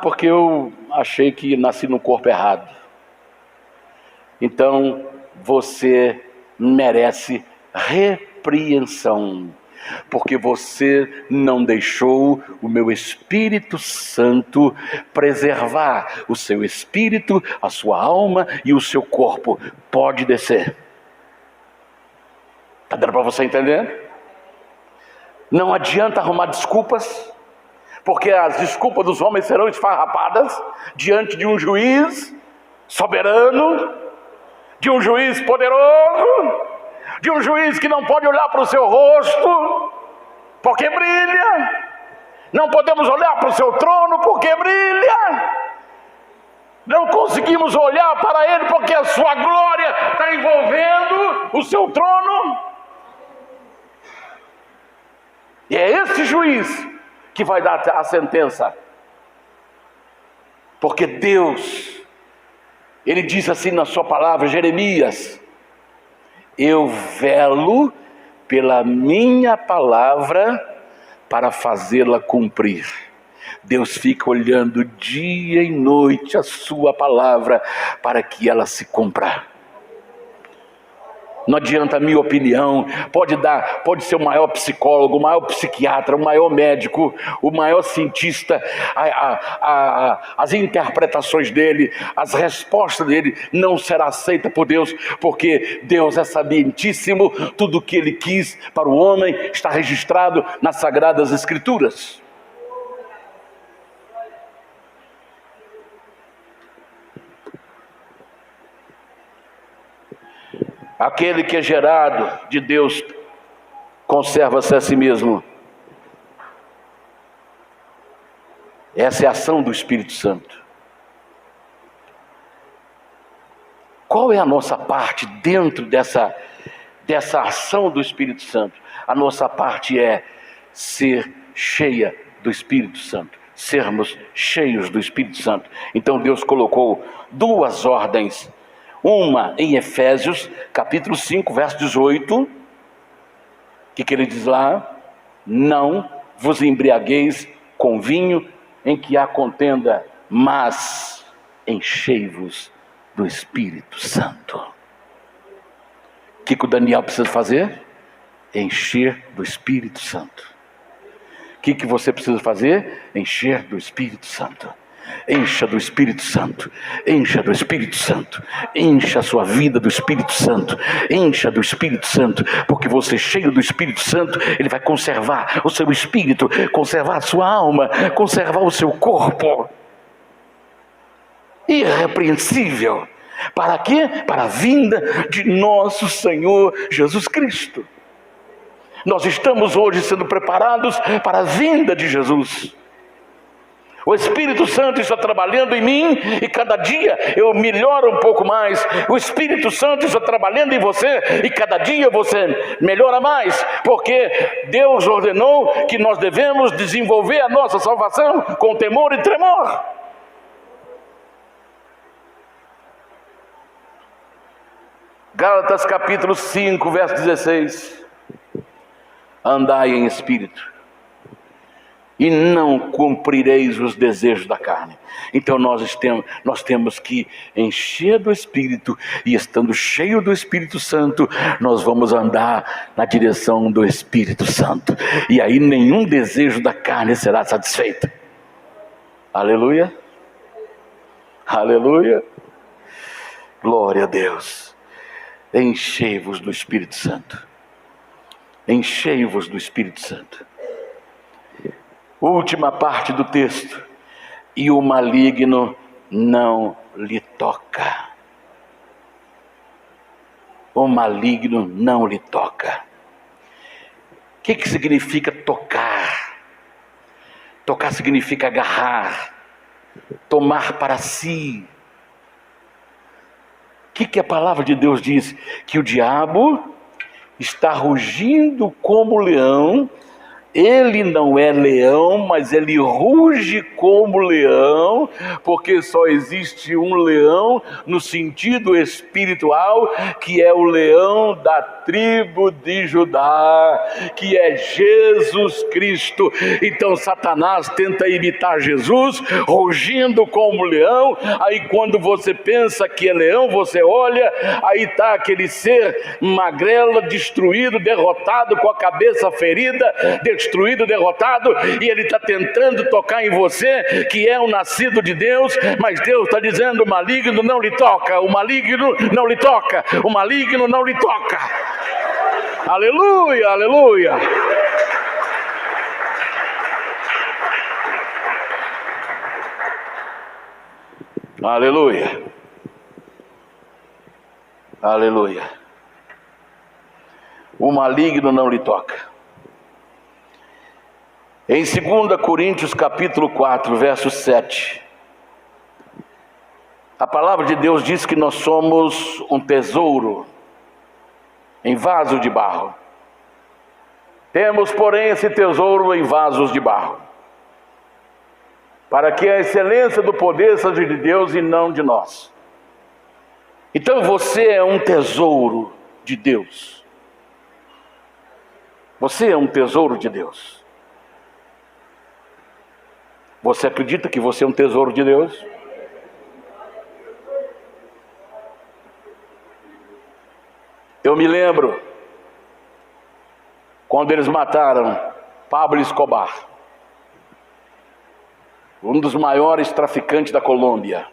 S1: Porque eu achei que nasci no corpo errado. Então, você merece repreensão, porque você não deixou o meu Espírito Santo preservar o seu espírito, a sua alma e o seu corpo. Pode descer. Está dando para você entender? Não adianta arrumar desculpas, porque as desculpas dos homens serão esfarrapadas diante de um juiz soberano, de um juiz poderoso, de um juiz que não pode olhar para o seu rosto, porque brilha. Não podemos olhar para o seu trono, porque brilha. Não conseguimos olhar para ele, porque a sua glória está envolvendo o seu trono. E é esse juiz que vai dar a sentença. Porque Deus, Ele diz assim na sua palavra, Jeremias: eu velo pela minha palavra para fazê-la cumprir. Deus fica olhando dia e noite a sua palavra para que ela se cumpra. Não adianta a minha opinião, pode ser o maior psicólogo, o maior psiquiatra, o maior médico, o maior cientista, as interpretações dele, as respostas dele não será aceita por Deus, porque Deus é sabientíssimo, tudo o que ele quis para o homem está registrado nas Sagradas Escrituras. Aquele que é gerado de Deus conserva-se a si mesmo. Essa é a ação do Espírito Santo. Qual é a nossa parte dentro dessa ação do Espírito Santo? A nossa parte é ser cheia do Espírito Santo, sermos cheios do Espírito Santo. Então Deus colocou duas ordens. Uma em Efésios, capítulo 5, verso 18, que ele diz lá: não vos embriagueis com vinho em que há contenda, mas enchei-vos do Espírito Santo. O que o Daniel precisa fazer? Encher do Espírito Santo. O que você precisa fazer? Encher do Espírito Santo. Encha do Espírito Santo, encha do Espírito Santo, encha a sua vida do Espírito Santo, encha do Espírito Santo, porque você cheio do Espírito Santo, ele vai conservar o seu espírito, conservar a sua alma, conservar o seu corpo, irrepreensível. Para quê? Para a vinda de nosso Senhor Jesus Cristo. Nós estamos hoje sendo preparados para a vinda de Jesus. O Espírito Santo está trabalhando em mim e cada dia eu melhoro um pouco mais. O Espírito Santo está trabalhando em você e cada dia você melhora mais, porque Deus ordenou que nós devemos desenvolver a nossa salvação com temor e tremor. Gálatas capítulo 5, verso 16. Andai em espírito, e não cumprireis os desejos da carne. Então nós temos que encher do Espírito, e estando cheio do Espírito Santo, nós vamos andar na direção do Espírito Santo, e aí nenhum desejo da carne será satisfeito. Aleluia, aleluia, glória a Deus. Enchei-vos do Espírito Santo, enchei-vos do Espírito Santo. Última parte do texto: e o maligno não lhe toca. O maligno não lhe toca. O que significa tocar? Tocar significa agarrar, tomar para si. O que a palavra de Deus diz? Que o diabo está rugindo como leão. Ele não é leão, mas ele ruge como leão, porque só existe um leão no sentido espiritual, que é o leão da tribo de Judá, que é Jesus Cristo. Então Satanás tenta imitar Jesus, rugindo como leão. Aí quando você pensa que é leão, você olha, aí está aquele ser magrelo, destruído, derrotado, com a cabeça ferida, destruído, derrotado, e ele está tentando tocar em você, que é um nascido de Deus, mas Deus está dizendo: o maligno não lhe toca, o maligno não lhe toca, o maligno não lhe toca. Aleluia, aleluia. Aleluia, aleluia. O maligno não lhe toca. Em 2 Coríntios capítulo 4, verso 7, a palavra de Deus diz que nós somos um tesouro em vaso de barro. Temos, porém, esse tesouro em vasos de barro, para que a excelência do poder seja de Deus e não de nós. Então você é um tesouro de Deus. Você é um tesouro de Deus. Você acredita que você é um tesouro de Deus? Eu me lembro quando eles mataram Pablo Escobar, um dos maiores traficantes da Colômbia.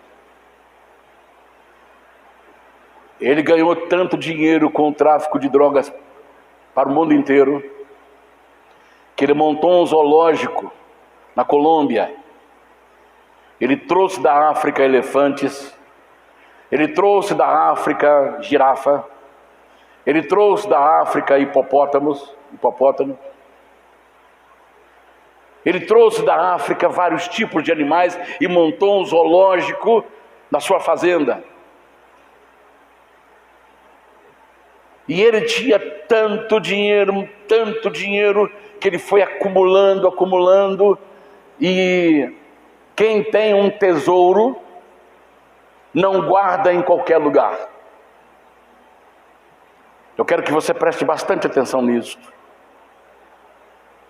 S1: Ele ganhou tanto dinheiro com o tráfico de drogas para o mundo inteiro, que ele montou um zoológico na Colômbia. Ele trouxe da África elefantes, ele trouxe da África girafa, ele trouxe da África hipopótamo. Ele trouxe da África vários tipos de animais e montou um zoológico na sua fazenda. E ele tinha tanto dinheiro, que ele foi acumulando, e quem tem um tesouro não guarda em qualquer lugar. Eu quero que você preste bastante atenção nisso,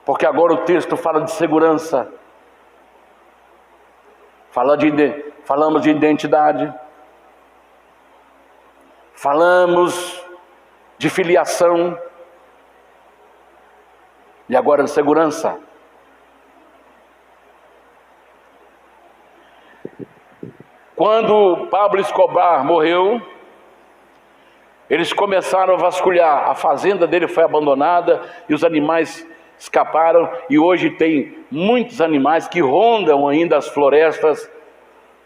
S1: porque agora o texto fala de segurança, falamos de identidade, falamos de filiação, e agora de segurança. Quando Pablo Escobar morreu, eles começaram a vasculhar. A fazenda dele foi abandonada e os animais escaparam. E hoje tem muitos animais que rondam ainda as florestas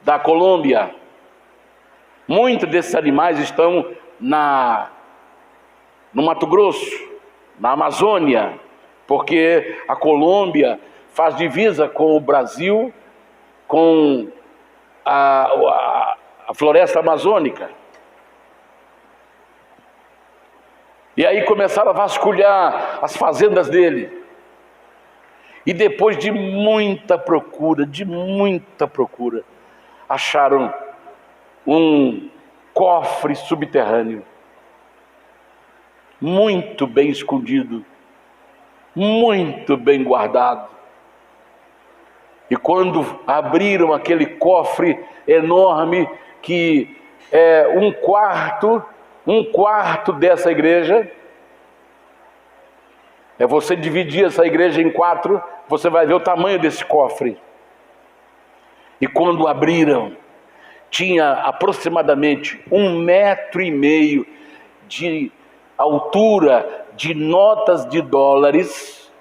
S1: da Colômbia. Muitos desses animais estão no Mato Grosso, na Amazônia, porque a Colômbia faz divisa com o Brasil, com a floresta amazônica. E aí começaram a vasculhar as fazendas dele. E depois de muita procura, acharam um cofre subterrâneo, muito bem escondido, muito bem guardado. E quando abriram aquele cofre enorme, que é um quarto dessa igreja, você dividir essa igreja em 4, você vai ver o tamanho desse cofre. E quando abriram, tinha aproximadamente 1,5 metro de altura de notas de dólares,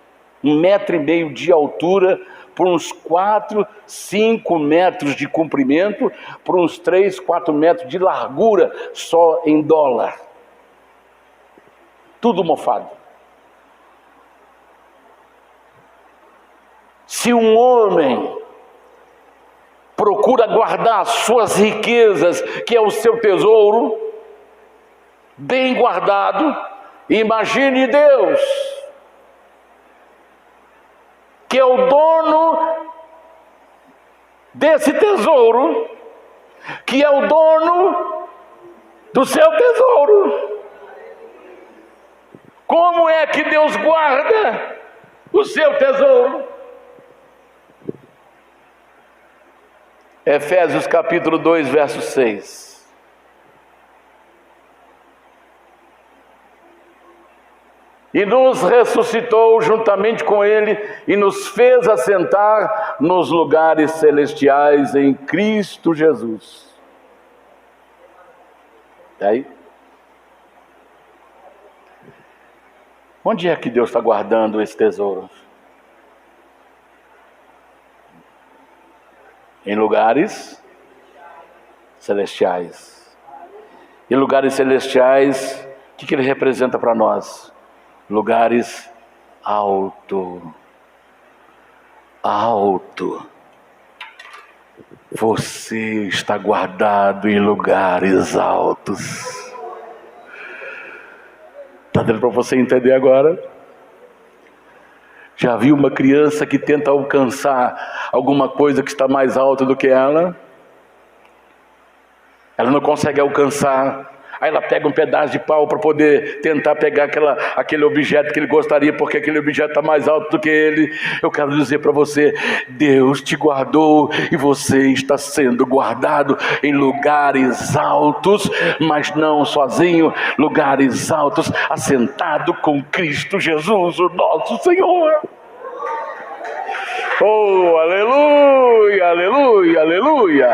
S1: 1,5 metro de altura, por uns 4, 5 metros de comprimento, por uns 3, 4 metros de largura, só em dólar. Tudo mofado. Se um homem procura guardar suas riquezas, que é o seu tesouro, bem guardado, imagine Deus, que é o dono desse tesouro, que é o dono do seu tesouro. Como é que Deus guarda o seu tesouro? Efésios capítulo 2, verso 6. E nos ressuscitou juntamente com Ele e nos fez assentar nos lugares celestiais em Cristo Jesus. E aí? Onde é que Deus está guardando esse tesouro? Em lugares celestiais. E lugares celestiais, o que ele representa para nós? Lugares alto. Você está guardado em lugares altos. Está dando para você entender agora? Já viu uma criança que tenta alcançar alguma coisa que está mais alta do que ela? Ela não consegue alcançar. Aí ela pega um pedaço de pau para poder tentar pegar aquele objeto que ele gostaria, porque aquele objeto está mais alto do que ele. Eu quero dizer para você, Deus te guardou e você está sendo guardado em lugares altos, mas não sozinho, lugares altos, assentado com Cristo Jesus, o nosso Senhor. Oh, aleluia, aleluia, aleluia.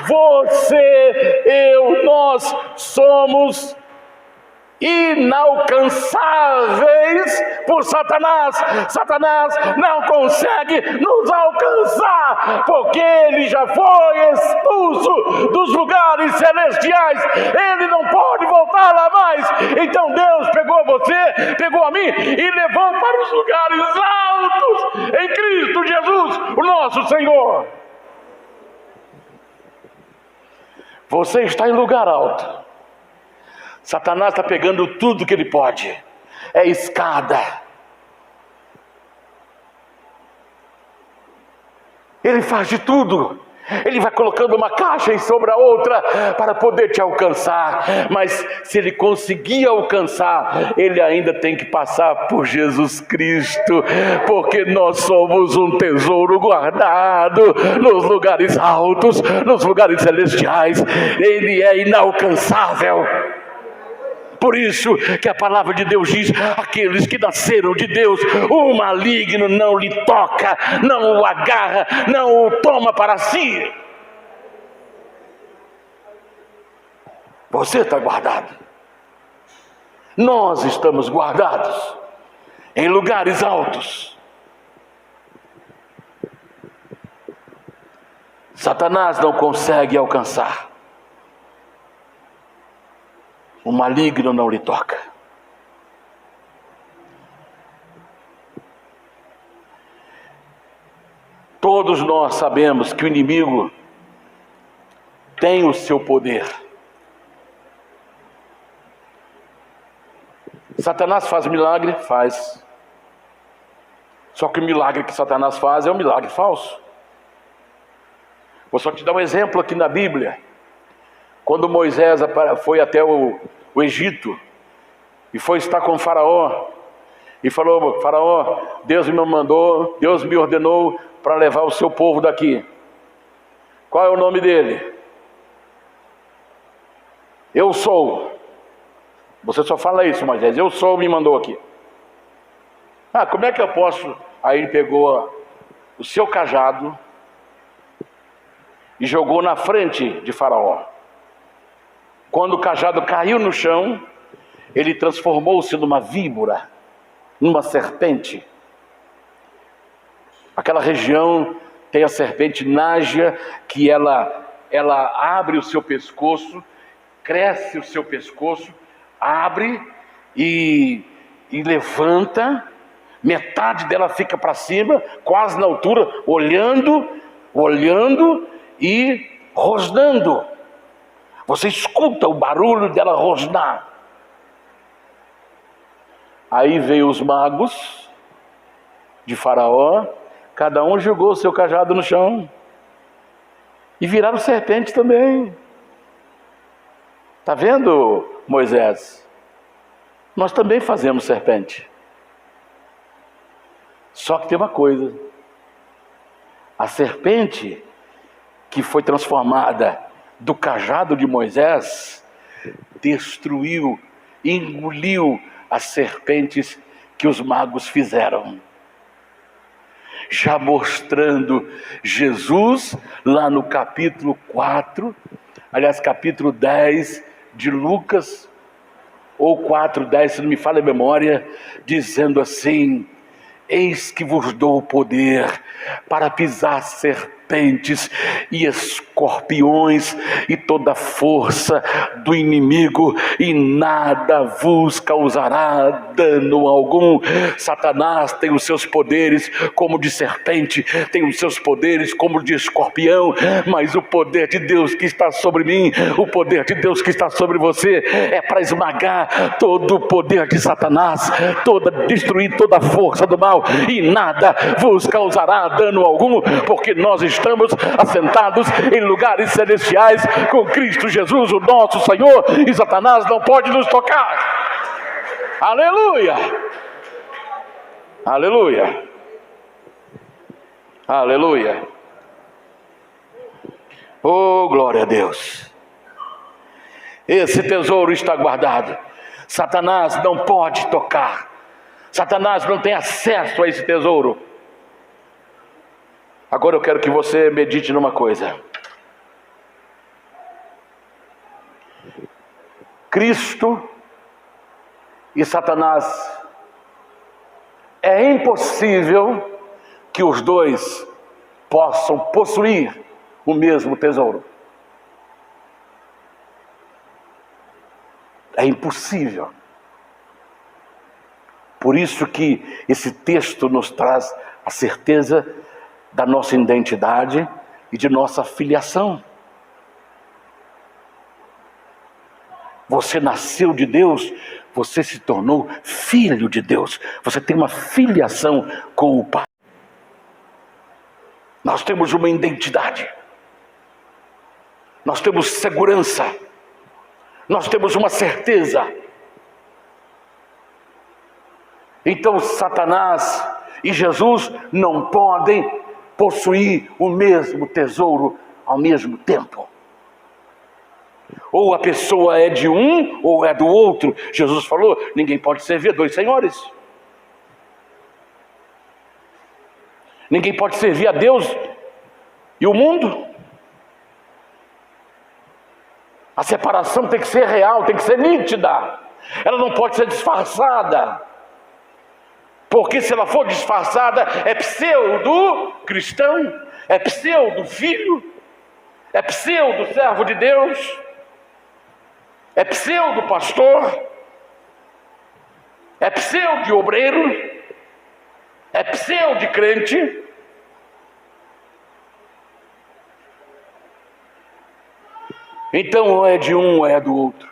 S1: Você, eu, nós somos inalcançáveis por Satanás. Satanás não consegue nos alcançar, porque ele já foi expulso dos lugares celestiais. Ele não pode voltar lá mais. Então Deus pegou você, pegou a mim e levou para os lugares altos em Cristo Jesus, o nosso Senhor. Você está em lugar alto. Satanás está pegando tudo que ele pode. É escada. Ele faz de tudo. Ele vai colocando uma caixa em sobre a outra para poder te alcançar. Mas se ele conseguir alcançar, ele ainda tem que passar por Jesus Cristo, porque nós somos um tesouro guardado nos lugares altos, nos lugares celestiais. Ele é inalcançável. Por isso que a palavra de Deus diz: aqueles que nasceram de Deus, o maligno não lhe toca, não o agarra, não o toma para si. Você está guardado. Nós estamos guardados em lugares altos. Satanás não consegue alcançar. O maligno não lhe toca. Todos nós sabemos que o inimigo tem o seu poder. Satanás faz milagre? Faz. Só que o milagre que Satanás faz é um milagre falso. Vou só te dar um exemplo aqui na Bíblia. Quando Moisés foi até o Egito e foi estar com o Faraó e falou: Faraó, Deus me mandou, Deus me ordenou para levar o seu povo daqui. Qual é o nome dele? Eu sou. Você só fala isso, Moisés. Eu sou, me mandou aqui. Como é que eu posso? Aí ele pegou o seu cajado e jogou na frente de Faraó. Quando o cajado caiu no chão, ele transformou-se numa víbora, numa serpente. Aquela região tem a serpente nágia, que ela abre o seu pescoço, cresce o seu pescoço, abre e levanta, metade dela fica para cima, quase na altura, olhando e rosnando. Você escuta o barulho dela rosnar. Aí veio os magos de Faraó, cada um jogou o seu cajado no chão e viraram serpente também. Está vendo, Moisés? Nós também fazemos serpente. Só que tem uma coisa: a serpente que foi transformada do cajado de Moisés destruiu, engoliu as serpentes que os magos fizeram, já mostrando Jesus lá no capítulo 4, aliás, capítulo 10 de Lucas, ou 4:10, se não me falha a memória, dizendo assim: eis que vos dou o poder para pisar serpentes e escorpiões e toda a força do inimigo, e nada vos causará dano algum. Satanás tem os seus poderes como de serpente, tem os seus poderes como de escorpião, mas o poder de Deus que está sobre mim, o poder de Deus que está sobre você, é para esmagar todo o poder de Satanás, destruir toda a força do mal, e nada vos causará dano algum, porque nós estamos assentados em lugares celestiais com Cristo Jesus, o nosso Senhor, e Satanás não pode nos tocar. Aleluia! Aleluia! Aleluia! Oh, glória a Deus! Esse tesouro está guardado. Satanás não pode tocar. Satanás não tem acesso a esse tesouro. Agora eu quero que você medite numa coisa. Cristo e Satanás, é impossível que os dois possam possuir o mesmo tesouro. É impossível. Por isso que esse texto nos traz a certeza da nossa identidade e de nossa filiação. Você nasceu de Deus, você se tornou filho de Deus. Você tem uma filiação com o Pai. Nós temos uma identidade. Nós temos segurança. Nós temos uma certeza. Então Satanás e Jesus não podem possuir o mesmo tesouro ao mesmo tempo. Ou a pessoa é de um ou é do outro. Jesus falou, ninguém pode servir a dois senhores. Ninguém pode servir a Deus e o mundo. A separação tem que ser real, tem que ser nítida. Ela não pode ser disfarçada. Porque se ela for disfarçada, é pseudo cristão, é pseudo filho, é pseudo servo de Deus, é pseudo pastor, é pseudo obreiro, é pseudo crente. Então ou é de um ou é do outro.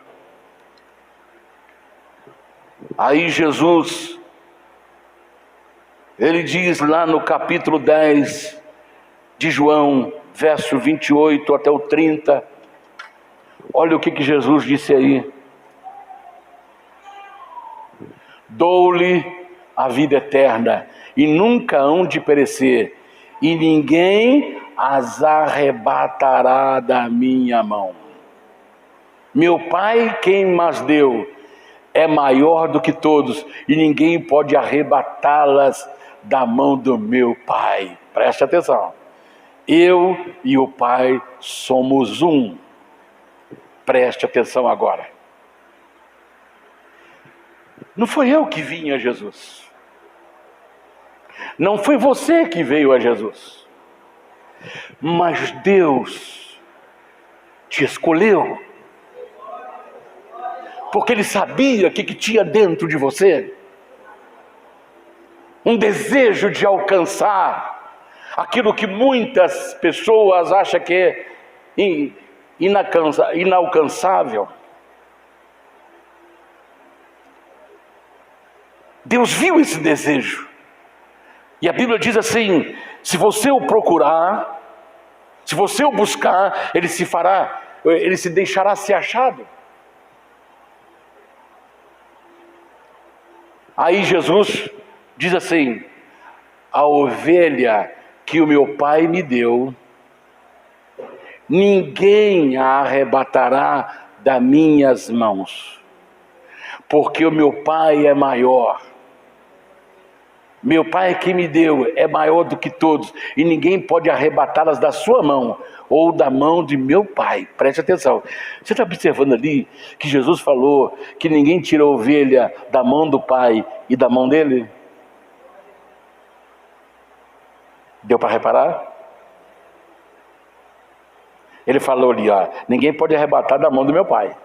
S1: Aí Jesus, ele diz lá no capítulo 10 de João, verso 28 até o 30, olha o que Jesus disse aí: dou-lhe a vida eterna, e nunca hão de perecer, e ninguém as arrebatará da minha mão. Meu Pai, quem mas deu, é maior do que todos, e ninguém pode arrebatá-las da mão do meu Pai. Preste atenção. Eu e o Pai somos um. Preste atenção agora. Não foi eu que vim a Jesus. Não foi você que veio a Jesus. Mas Deus te escolheu. Porque Ele sabia que tinha dentro de você um desejo de alcançar aquilo que muitas pessoas acham que é inalcançável. Deus viu esse desejo. E a Bíblia diz assim: se você o procurar, se você o buscar, ele se deixará ser achado. Aí Jesus diz assim: a ovelha que o meu Pai me deu, ninguém a arrebatará das minhas mãos, porque o meu Pai é maior. Meu Pai que me deu é maior do que todos, e ninguém pode arrebatá-las da sua mão, ou da mão de meu Pai. Preste atenção. Você está observando ali que Jesus falou que ninguém tira a ovelha da mão do Pai e da mão dele? Deu para reparar? Ele falou ali, ó, ninguém pode arrebatar da mão do meu Pai.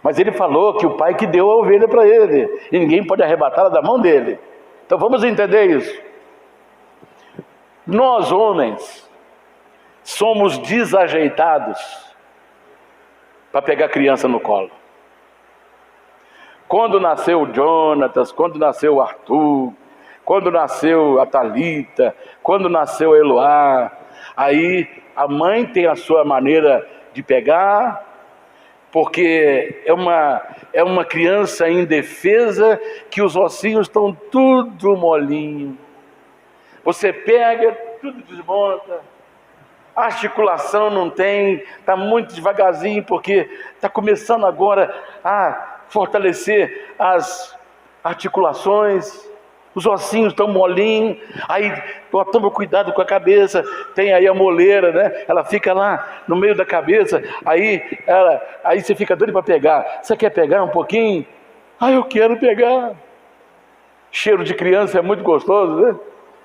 S1: Mas ele falou que o Pai que deu a ovelha para ele, e ninguém pode arrebatá-la da mão dele. Então vamos entender isso. Nós homens somos desajeitados para pegar criança no colo. Quando nasceu o Jonatas, quando nasceu o Arthur, quando nasceu a Thalita, quando nasceu a Eloá, aí a mãe tem a sua maneira de pegar, porque é uma criança indefesa, que os ossinhos estão tudo molinho. Você pega, tudo desmonta, a articulação não tem, está muito devagarzinho, porque está começando agora a fortalecer as articulações, os ossinhos estão molinhos, aí toma cuidado com a cabeça, tem aí a moleira, né? Ela fica lá no meio da cabeça, aí você fica doido para pegar. Você quer pegar um pouquinho? Eu quero pegar. Cheiro de criança é muito gostoso, né?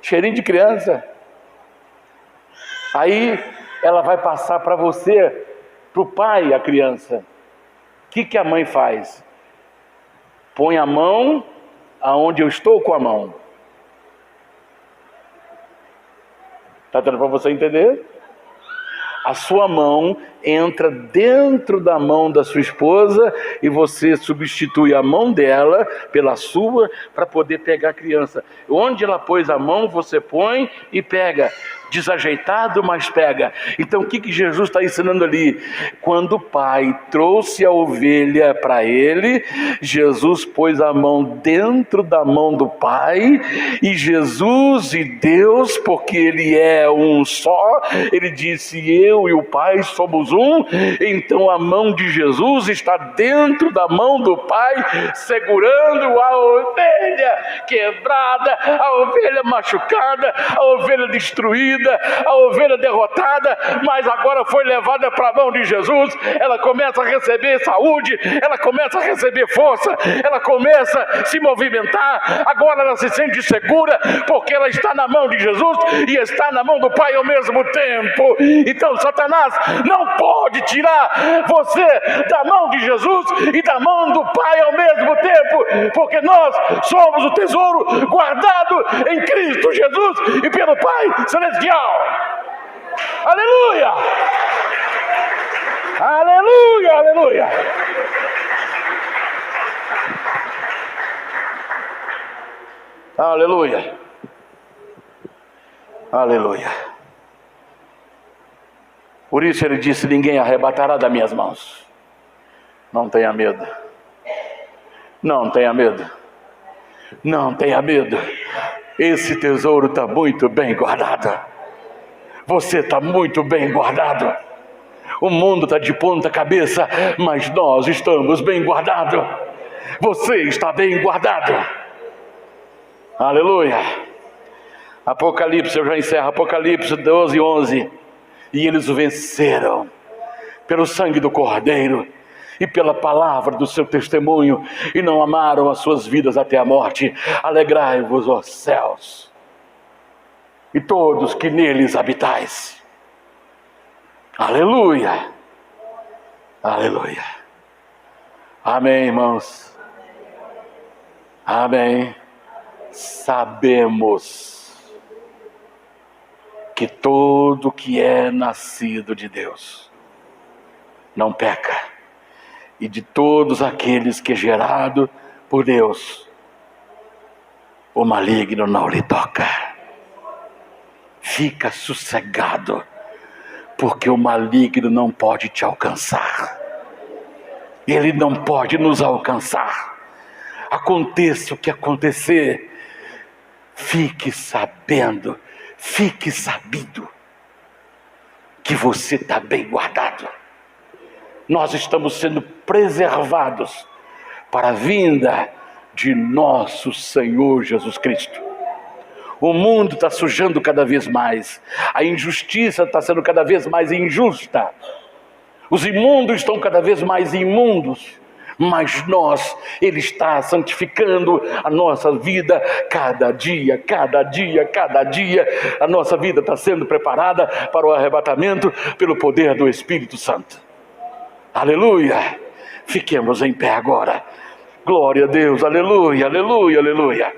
S1: Cheirinho de criança. Aí ela vai passar para você, para o pai, a criança. O que a mãe faz? Põe a mão aonde eu estou com a mão. Está dando para você entender? A sua mão entra dentro da mão da sua esposa e você substitui a mão dela pela sua para poder pegar a criança. Onde ela pôs a mão, você põe e pega. desajeitado, mas pega. Então o que Jesus está ensinando ali? Quando o Pai trouxe a ovelha para ele, Jesus pôs a mão dentro da mão do Pai, e Jesus e Deus, porque Ele é um só, Ele disse: eu e o Pai somos um. Então a mão de Jesus está dentro da mão do Pai, segurando a ovelha quebrada, a ovelha machucada, a ovelha destruída, a ovelha derrotada, mas agora foi levada para a mão de Jesus. Ela começa a receber saúde, ela começa a receber força, ela começa a se movimentar. Agora ela se sente segura, porque ela está na mão de Jesus e está na mão do Pai ao mesmo tempo. Então Satanás não pode tirar você da mão de Jesus e da mão do Pai ao mesmo tempo, porque nós somos o tesouro guardado em Cristo Jesus e pelo Pai Celestial. Aleluia! Aleluia, aleluia! Aleluia! Aleluia! Por isso ele disse: ninguém arrebatará das minhas mãos. Não tenha medo. Não tenha medo. Não tenha medo. Esse tesouro está muito bem guardado. Você está muito bem guardado. O mundo está de ponta cabeça, mas nós estamos bem guardados. Você está bem guardado. Aleluia. Apocalipse, eu já encerro. Apocalipse 12:11. E eles o venceram pelo sangue do Cordeiro e pela palavra do seu testemunho, e não amaram as suas vidas até a morte. Alegrai-vos, ó céus, e todos que neles habitais. Aleluia, aleluia. Amém, irmãos. Amém. Sabemos que todo que é nascido de Deus não peca, e de todos aqueles que é gerado por Deus, o maligno não lhe toca. Fica sossegado, porque o maligno não pode te alcançar. Ele não pode nos alcançar. Aconteça o que acontecer, fique sabendo, fique sabido que você está bem guardado. Nós estamos sendo preservados para a vinda de nosso Senhor Jesus Cristo. O mundo está sujando cada vez mais. A injustiça está sendo cada vez mais injusta. Os imundos estão cada vez mais imundos. Mas nós, Ele está santificando a nossa vida cada dia, cada dia, cada dia. A nossa vida está sendo preparada para o arrebatamento pelo poder do Espírito Santo. Aleluia! Fiquemos em pé agora. Glória a Deus, aleluia, aleluia, aleluia.